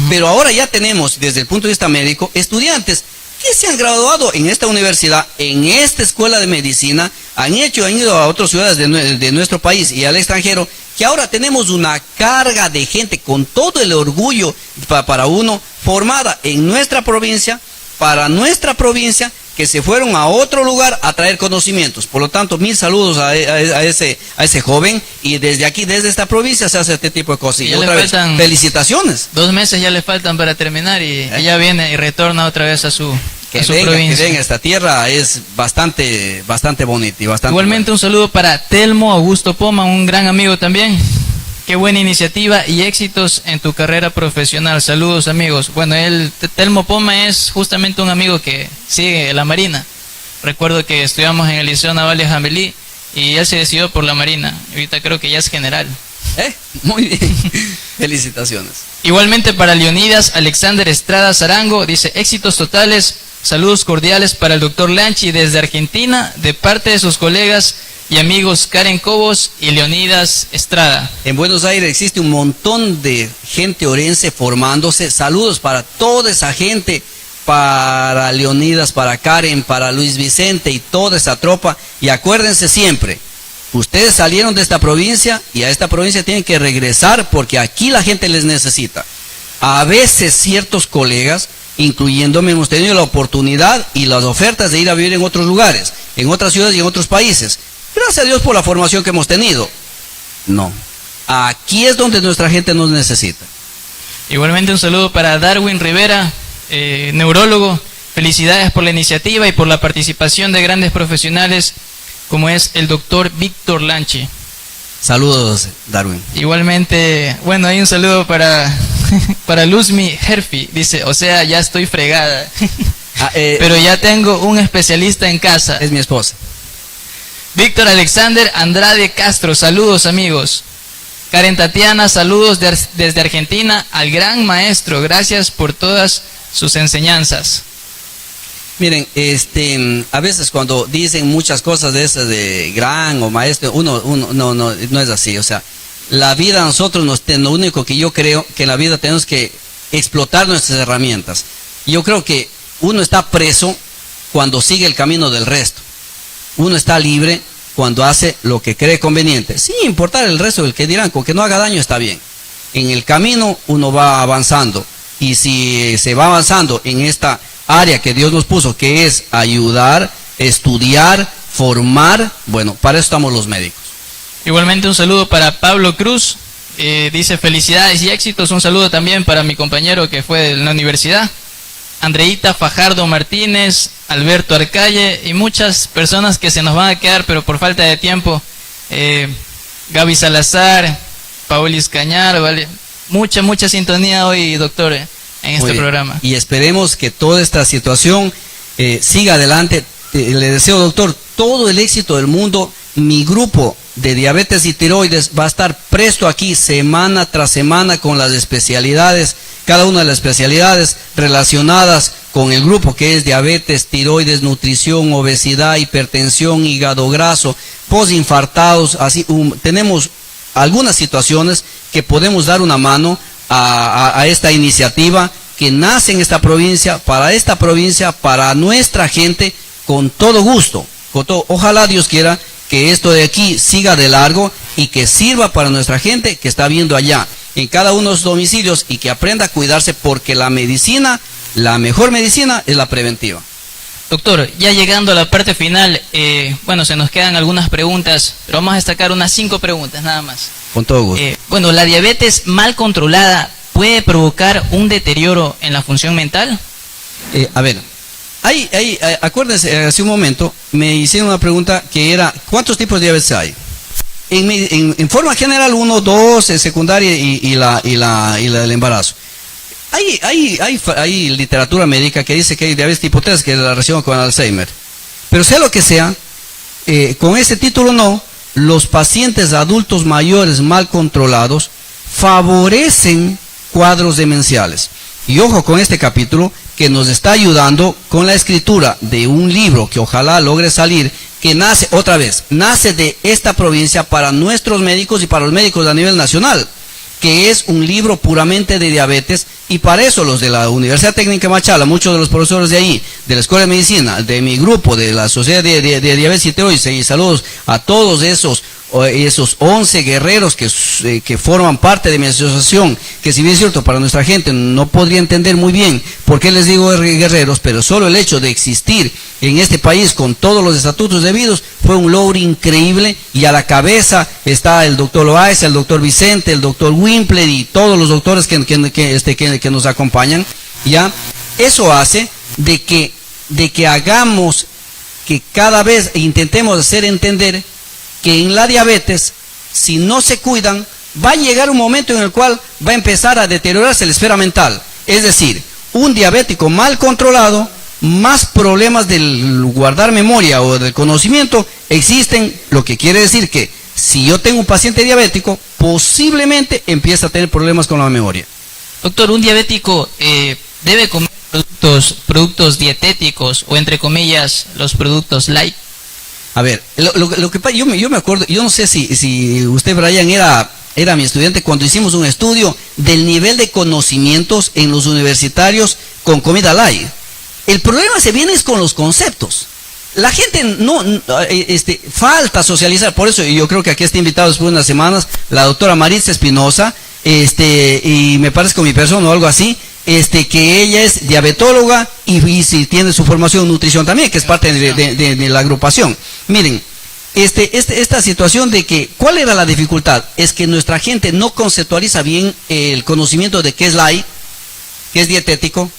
Pero ahora ya tenemos, desde el punto de vista médico, estudiantes que se han graduado en esta universidad, en esta escuela de medicina, han ido a otras ciudades de nuestro país y al extranjero, que ahora tenemos una carga de gente con todo el orgullo para uno, formada en nuestra provincia, para nuestra provincia, que se fueron a otro lugar a traer conocimientos. Por lo tanto, 1000 saludos a ese joven, y desde aquí, desde esta provincia, se hace este tipo de cosas. Y otra vez, felicitaciones. 2 meses ya le faltan para terminar y ella viene y retorna otra vez a su provincia. Que venga, esta tierra es bastante bonita y bastante Igualmente buena. un saludo para Telmo Augusto Poma, un gran amigo también. Qué buena iniciativa y éxitos en tu carrera profesional. Saludos, amigos. Bueno, Telmo Poma es justamente un amigo que sigue la Marina. Recuerdo que estudiamos en el Liceo Naval de Jambelí y él se decidió por la Marina. Ahorita creo que ya es general. Muy bien. Felicitaciones. Igualmente para Leonidas Alexander Estrada Zarango, dice: éxitos totales, saludos cordiales para el doctor Lanchi desde Argentina, de parte de sus colegas y amigos Karen Cobos y Leonidas Estrada. En Buenos Aires existe un montón de gente orense formándose. Saludos para toda esa gente, para Leonidas, para Karen, para Luis Vicente y toda esa tropa. Y acuérdense siempre, ustedes salieron de esta provincia y a esta provincia tienen que regresar porque aquí la gente les necesita. A veces ciertos colegas, incluyéndome, hemos tenido la oportunidad y las ofertas de ir a vivir en otros lugares, en otras ciudades y en otros países. Gracias a Dios por la formación que hemos tenido. No, aquí es donde nuestra gente nos necesita. Igualmente un saludo para Darwin Rivera, neurólogo. Felicidades por la iniciativa y por la participación de grandes profesionales como es el doctor Víctor Lanchi. Saludos, Darwin. Igualmente, bueno, hay un saludo para Luzmi Herfi. Dice: o sea, ya estoy fregada, pero ya tengo un especialista en casa. Es mi esposa. Víctor Alexander Andrade Castro, saludos, amigos. Karen Tatiana, saludos desde Argentina al gran maestro, gracias por todas sus enseñanzas. Miren, a veces cuando dicen muchas cosas de esas de gran o maestro, uno no es así. O sea, la vida a nosotros lo único que yo creo que en la vida tenemos que explotar nuestras herramientas. Yo creo que uno está preso cuando sigue el camino del resto. Uno está libre cuando hace lo que cree conveniente, sin importar el resto del que dirán, con que no haga daño está bien. En el camino uno va avanzando, y si se va avanzando en esta área que Dios nos puso, que es ayudar, estudiar, formar, bueno, para eso estamos los médicos. Igualmente un saludo para Pablo Cruz, dice: felicidades y éxitos. Un saludo también para mi compañero que fue de la universidad, Andreita Fajardo Martínez, Alberto Arcalle y muchas personas que se nos van a quedar, pero por falta de tiempo. Gaby Salazar, Paulis Cañar, ¿vale? Mucha sintonía hoy, doctor, en este programa. Y esperemos que toda esta situación siga adelante. Le deseo, doctor, todo el éxito del mundo. Mi grupo de diabetes y tiroides va a estar presto aquí semana tras semana con las especialidades, cada una de las especialidades relacionadas con el grupo, que es diabetes, tiroides, nutrición, obesidad, hipertensión, hígado graso, posinfartados. Así tenemos algunas situaciones que podemos dar una mano a esta iniciativa que nace en esta provincia, para nuestra gente, con todo gusto. Ojalá Dios quiera que esto de aquí siga de largo y que sirva para nuestra gente que está viendo allá en cada uno de los domicilios, y que aprenda a cuidarse, porque la medicina, la mejor medicina es la preventiva. Doctor, ya llegando a la parte final, bueno, se nos quedan algunas preguntas, pero vamos a destacar unas 5 preguntas nada más. Con todo gusto. Bueno, ¿la diabetes mal controlada puede provocar un deterioro en la función mental? A ver, acuérdense, hace un momento me hicieron una pregunta que era: ¿cuántos tipos de diabetes hay? En forma general, 1, 2, secundaria y la del embarazo. Hay literatura médica que dice que hay diabetes tipo 3, que es la relación con Alzheimer. Pero sea lo que sea, con ese título no, los pacientes adultos mayores mal controlados favorecen cuadros demenciales. Y ojo con este capítulo que nos está ayudando con la escritura de un libro que ojalá logre salir, que nace, otra vez, nace de esta provincia para nuestros médicos y para los médicos a nivel nacional, que es un libro puramente de diabetes, y para eso los de la Universidad Técnica de Machala, muchos de los profesores de ahí, de la Escuela de Medicina, de mi grupo, de la Sociedad de Diabetes y Tiroides, y saludos a todos esos 11 guerreros que forman parte de mi asociación, que si bien es cierto para nuestra gente no podría entender muy bien por qué les digo guerreros, pero solo el hecho de existir en este país con todos los estatutos debidos fue un logro increíble, y a la cabeza está el doctor Loaiza, el doctor Vicente, el doctor Wimpler y todos los doctores que nos acompañan. Ya eso hace de que hagamos que cada vez intentemos hacer entender que en la diabetes, si no se cuidan, va a llegar un momento en el cual va a empezar a deteriorarse la esfera mental. Es decir, un diabético mal controlado, más problemas del guardar memoria o del conocimiento existen, lo que quiere decir que si yo tengo un paciente diabético, posiblemente empieza a tener problemas con la memoria. Doctor, ¿un diabético debe comer productos dietéticos o, entre comillas, los productos light? A ver, lo que pasa, yo me acuerdo, yo no sé si usted, Brian, era mi estudiante cuando hicimos un estudio del nivel de conocimientos en los universitarios con comida light. El problema se viene es con los conceptos. La gente falta socializar, por eso yo creo que aquí está invitado después de unas semanas la doctora Maritza Espinosa, y me parece con mi persona o algo así, que ella es diabetóloga y si tiene su formación en nutrición también, que es parte de la agrupación. Miren, esta situación de que, ¿cuál era la dificultad? Es que nuestra gente no conceptualiza bien el conocimiento de qué es light, qué es dietético,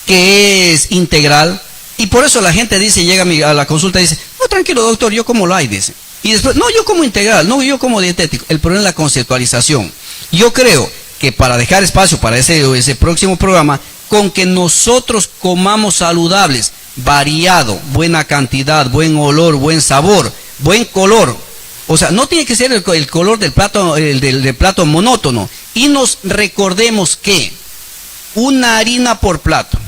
qué es integral, y por eso la gente dice, llega a la consulta y dice, no, tranquilo doctor, yo como light, dice. Y después, no, yo como integral, no, yo como dietético. El problema es la conceptualización. Yo creo que para dejar espacio para ese próximo programa, con que nosotros comamos saludables, variado, buena cantidad, buen olor, buen sabor, buen color, o sea, no tiene que ser el color del plato, del plato monótono, y nos recordemos que una harina por plato,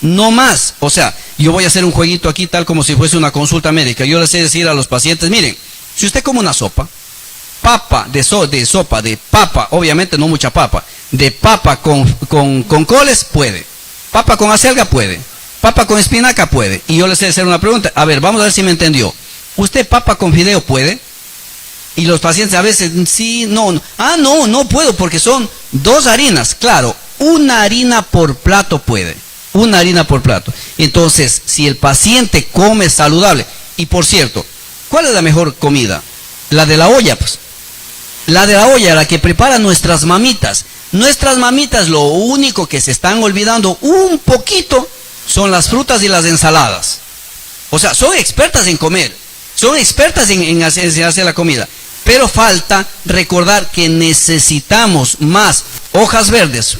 no más. O sea, yo voy a hacer un jueguito aquí tal como si fuese una consulta médica. Yo les sé decir a los pacientes, miren, si usted come una sopa, papa de sopa de papa, obviamente no mucha papa, de papa con coles, puede. Papa con acelga, puede. Papa con espinaca, puede. Y yo les sé hacer una pregunta, a ver, vamos a ver si me entendió. ¿Usted papa con fideo puede? Y los pacientes a veces, sí, no. Ah, no puedo porque son 2 harinas. Claro, una harina por plato puede. Una harina por plato. Entonces, si el paciente come saludable, y por cierto, ¿cuál es la mejor comida? La de la olla, pues. La de la olla, la que preparan nuestras mamitas. Nuestras mamitas, lo único que se están olvidando un poquito son las frutas y las ensaladas. O sea, son expertas en comer, son expertas en hacer la comida, pero falta recordar que necesitamos más hojas verdes,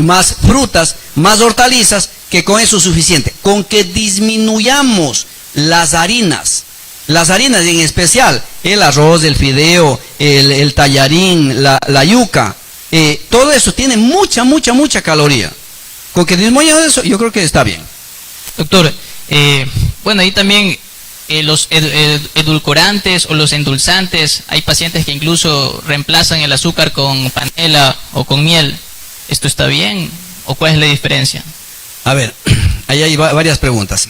más frutas, más hortalizas, que con eso es suficiente. Con que disminuyamos las harinas en especial, el arroz, el fideo, el tallarín, la yuca, todo eso tiene mucha caloría. Con que disminuyamos eso, yo creo que está bien. Doctor, bueno, ahí también los edulcorantes o los endulzantes, hay pacientes que incluso reemplazan el azúcar con panela o con miel. ¿Esto está bien o cuál es la diferencia? A ver, ahí hay varias preguntas,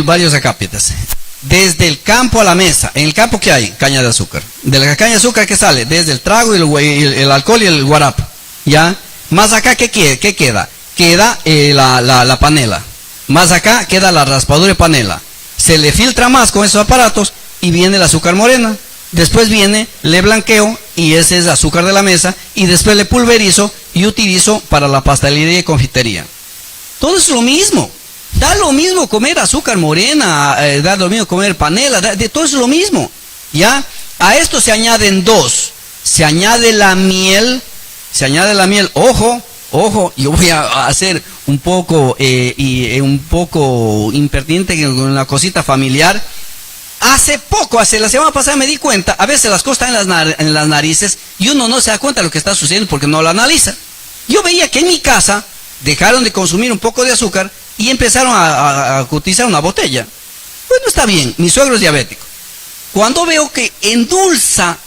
varios acápitas. Desde el campo a la mesa, en el campo ¿qué hay? Caña de azúcar. De la caña de azúcar ¿qué sale? Desde el trago y el alcohol y el guarapo, ¿ya? Más acá ¿qué queda? Queda la panela. Más acá queda la raspadura de panela. Se le filtra más con esos aparatos y viene el azúcar morena. Después viene, le blanqueo y ese es azúcar de la mesa, y después le pulverizo y utilizo para la pastelería y confitería. Todo es lo mismo. Da lo mismo comer azúcar morena, da lo mismo comer panela, de todo es lo mismo. ¿Ya? A esto se añaden 2. Se añade la miel. Ojo, yo voy a hacer un poco impertinente con una cosita familiar. Hace poco, hace la semana pasada me di cuenta, a veces las cosas están en las narices y uno no se da cuenta de lo que está sucediendo porque no lo analiza. Yo veía que en mi casa dejaron de consumir un poco de azúcar y empezaron a utilizar una botella. Pues no está bien, mi suegro es diabético. Cuando veo que endulza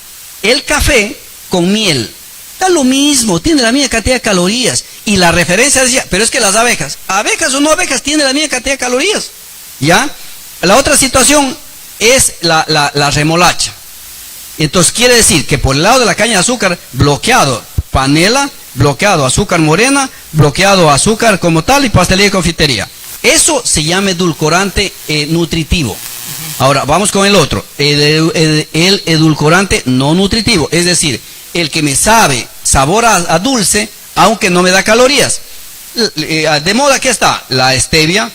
el café con miel, da lo mismo, tiene la misma cantidad de calorías. Y la referencia decía, pero es que las abejas o no abejas, tienen la misma cantidad de calorías. ¿Ya? La otra situación es la remolacha. Entonces quiere decir que por el lado de la caña de azúcar, bloqueado panela, bloqueado azúcar morena, bloqueado azúcar como tal y pastelería y confitería. Eso se llama edulcorante nutritivo. Ahora, vamos con el otro, el edulcorante no nutritivo, es decir, el que me sabe sabor a dulce, aunque no me da calorías. De moda que está la stevia,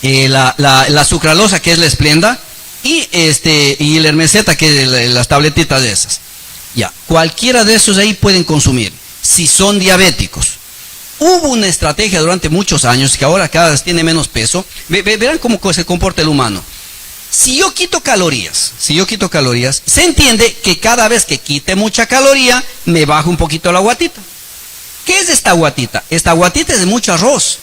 la sucralosa, que es la Esplenda, y la hermeseta, que es las tabletitas de esas. Ya, cualquiera de esos ahí pueden consumir, si son diabéticos. Hubo una estrategia durante muchos años, que ahora cada vez tiene menos peso. Verán cómo se comporta el humano. Si yo quito calorías, se entiende que cada vez que quite mucha caloría, me baja un poquito la guatita. ¿Qué es esta guatita? Esta guatita es de mucho arroz.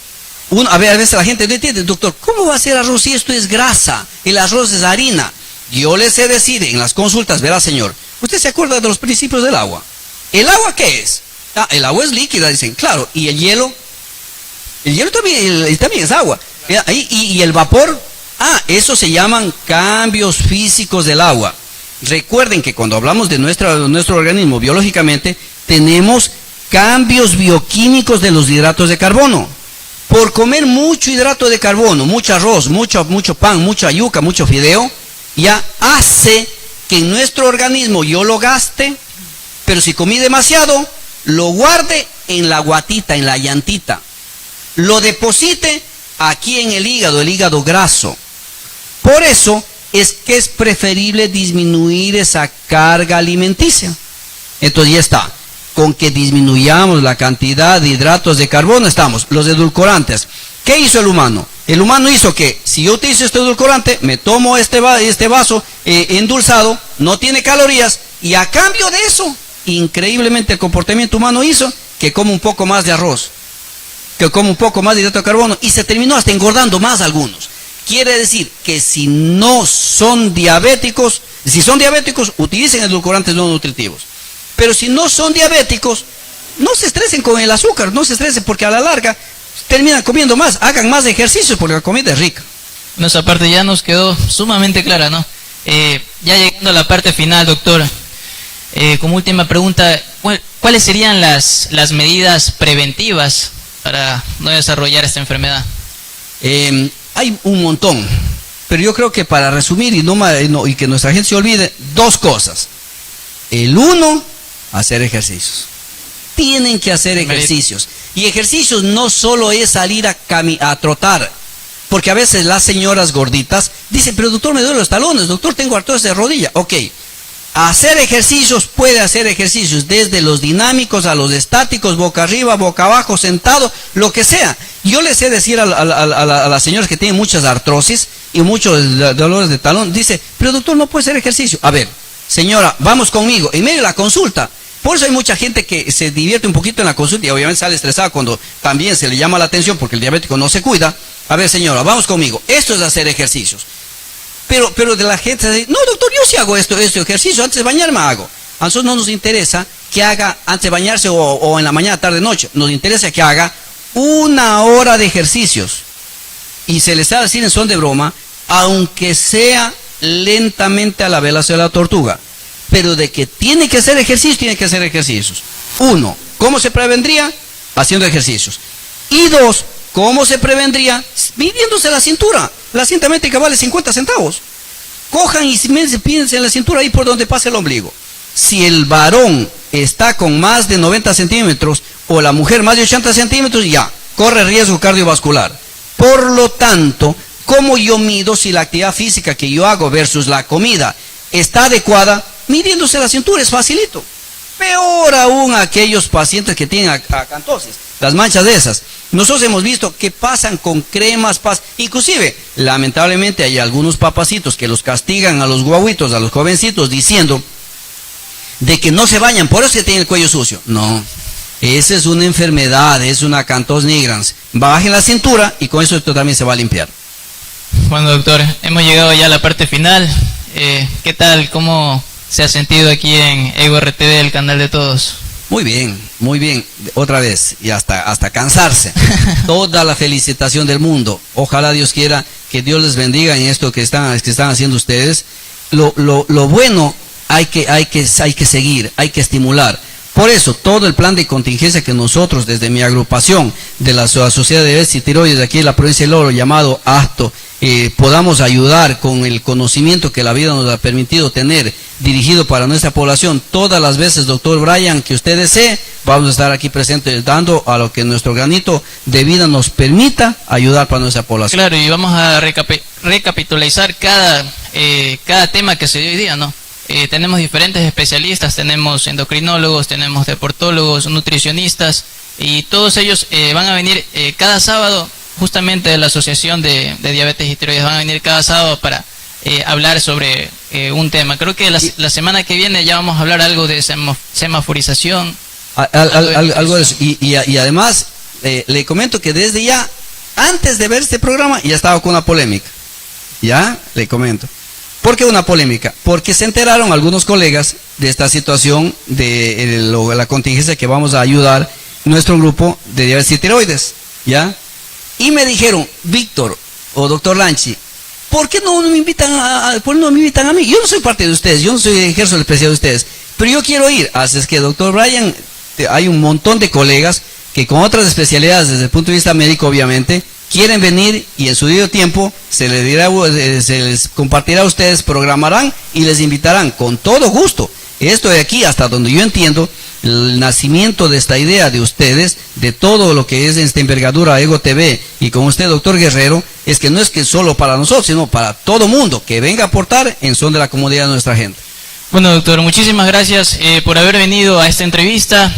A veces la gente no entiende, doctor, ¿cómo va a ser arroz si esto es grasa? El arroz es harina. Yo les sé decir en las consultas, verá señor, ¿usted se acuerda de los principios del agua? ¿El agua qué es? El agua es líquida, dicen, claro. ¿Y el hielo? El hielo también es agua. ¿Y el vapor? Eso se llaman cambios físicos del agua. Recuerden que cuando hablamos de nuestro organismo biológicamente, tenemos cambios bioquímicos de los hidratos de carbono. Por comer mucho hidrato de carbono, mucho arroz, mucho pan, mucha yuca, mucho fideo, ya hace que en nuestro organismo yo lo gaste, pero si comí demasiado, lo guarde en la guatita, en la llantita, lo deposite aquí en el hígado graso. Por eso es que es preferible disminuir esa carga alimenticia. Entonces ya está, con que disminuyamos la cantidad de hidratos de carbono estamos. Los edulcorantes, ¿qué hizo el humano? El humano hizo que, si yo utilizo este edulcorante, me tomo este vaso endulzado, no tiene calorías, y a cambio de eso, increíblemente el comportamiento humano hizo que coma un poco más de arroz, que coma un poco más de hidrato de carbono, y se terminó hasta engordando más algunos. Quiere decir que si son diabéticos, utilicen edulcorantes no nutritivos. Pero si no son diabéticos, no se estresen con el azúcar, no se estresen, porque a la larga terminan comiendo más, hagan más ejercicio porque la comida es rica. Nuestra parte ya nos quedó sumamente clara, ¿no? Ya llegando a la parte final, doctor, como última pregunta, ¿cuáles serían las medidas preventivas para no desarrollar esta enfermedad? Hay un montón, pero yo creo que para resumir y que nuestra gente se olvide, dos cosas. El uno, hacer ejercicios. Tienen que hacer ejercicios. Y ejercicios no solo es salir a trotar, porque a veces las señoras gorditas dicen, pero doctor, me duelen los talones, doctor, tengo artrosis de rodilla. Ok, hacer ejercicios, puede hacer ejercicios desde los dinámicos a los estáticos, boca arriba, boca abajo, sentado, lo que sea. Yo les sé decir a las señoras que tienen muchas artrosis y muchos dolores de talón, dice, pero doctor, no puede hacer ejercicio. A ver, señora, vamos conmigo, en medio de la consulta. Por eso hay mucha gente que se divierte un poquito en la consulta y obviamente sale estresada cuando también se le llama la atención porque el diabético no se cuida. A ver, señora, vamos conmigo. Esto es hacer ejercicios. Pero de la gente dice, no, doctor, yo sí hago este ejercicio, antes de bañarme hago. A nosotros no nos interesa que haga antes de bañarse o en la mañana, tarde, noche. Nos interesa que haga 1 hora de ejercicios. Y se les está diciendo en son de broma, aunque sea lentamente a la velocidad de la tortuga. Pero de que tiene que hacer ejercicios, tiene que hacer ejercicios. 1, ¿cómo se prevendría? Haciendo ejercicios. Y 2, ¿cómo se prevendría? Midiéndose la cintura. La cinta métrica vale 50 centavos. Cojan y pídense en la cintura ahí por donde pasa el ombligo. Si el varón está con más de 90 centímetros o la mujer más de 80 centímetros, ya, corre riesgo cardiovascular. Por lo tanto, ¿cómo yo mido si la actividad física que yo hago versus la comida está adecuada? Midiéndose la cintura, es facilito. Peor aún aquellos pacientes que tienen acantosis, las manchas de esas. Nosotros hemos visto que pasan con cremas, inclusive, lamentablemente hay algunos papacitos que los castigan a los guaguitos, a los jovencitos, diciendo de que no se bañan, por eso que tienen el cuello sucio. No, esa es una enfermedad, es una acantosis nigrans. Bajen la cintura y con eso esto también se va a limpiar. Bueno, doctor, hemos llegado ya a la parte final. ¿Qué tal? ¿Cómo se ha sentido aquí en Ego RTV, el canal de todos? Muy bien, otra vez, y hasta cansarse. Toda la felicitación del mundo. Ojalá Dios quiera que Dios les bendiga en esto que están haciendo ustedes. Lo bueno hay que seguir, hay que estimular. Por eso, todo el plan de contingencia que nosotros, desde mi agrupación de la Sociedad de Diabetes y Tiroides de aquí en la provincia del Oro, llamado ACTO, podamos ayudar con el conocimiento que la vida nos ha permitido tener, dirigido para nuestra población. Todas las veces, doctor Brian, que usted desee, vamos a estar aquí presentes dando a lo que nuestro granito de vida nos permita ayudar para nuestra población. Claro, y vamos a recapitulizar cada tema que se dio hoy día, ¿no? Tenemos diferentes especialistas, tenemos endocrinólogos, tenemos deportólogos, nutricionistas, y todos ellos van a venir cada sábado, justamente de la Asociación de Diabetes y Tiroides, van a venir cada sábado para hablar sobre un tema. Creo que la semana que viene ya vamos a hablar algo de semaforización. Algo de eso. Y además, le comento que desde ya, antes de ver este programa, ya estaba con una polémica. Ya, le comento. ¿Por qué una polémica? Porque se enteraron algunos colegas de esta situación de la contingencia que vamos a ayudar nuestro grupo de diabetes y tiroides, ¿ya? Y me dijeron, Víctor o doctor Lanchi, ¿por qué no me invitan a mí? Yo no soy parte de ustedes, yo no soy ejerzo el especial de ustedes, pero yo quiero ir. Así es que, doctor Brian, hay un montón de colegas que con otras especialidades desde el punto de vista médico, obviamente, quieren venir y en su debido tiempo se les compartirá a ustedes, programarán y les invitarán con todo gusto. Esto de aquí, hasta donde yo entiendo, el nacimiento de esta idea de ustedes, de todo lo que es esta envergadura Ego TV y con usted, doctor Guerrero, es que no es que solo para nosotros, sino para todo mundo que venga a aportar en son de la comodidad de nuestra gente. Bueno, doctor, muchísimas gracias por haber venido a esta entrevista.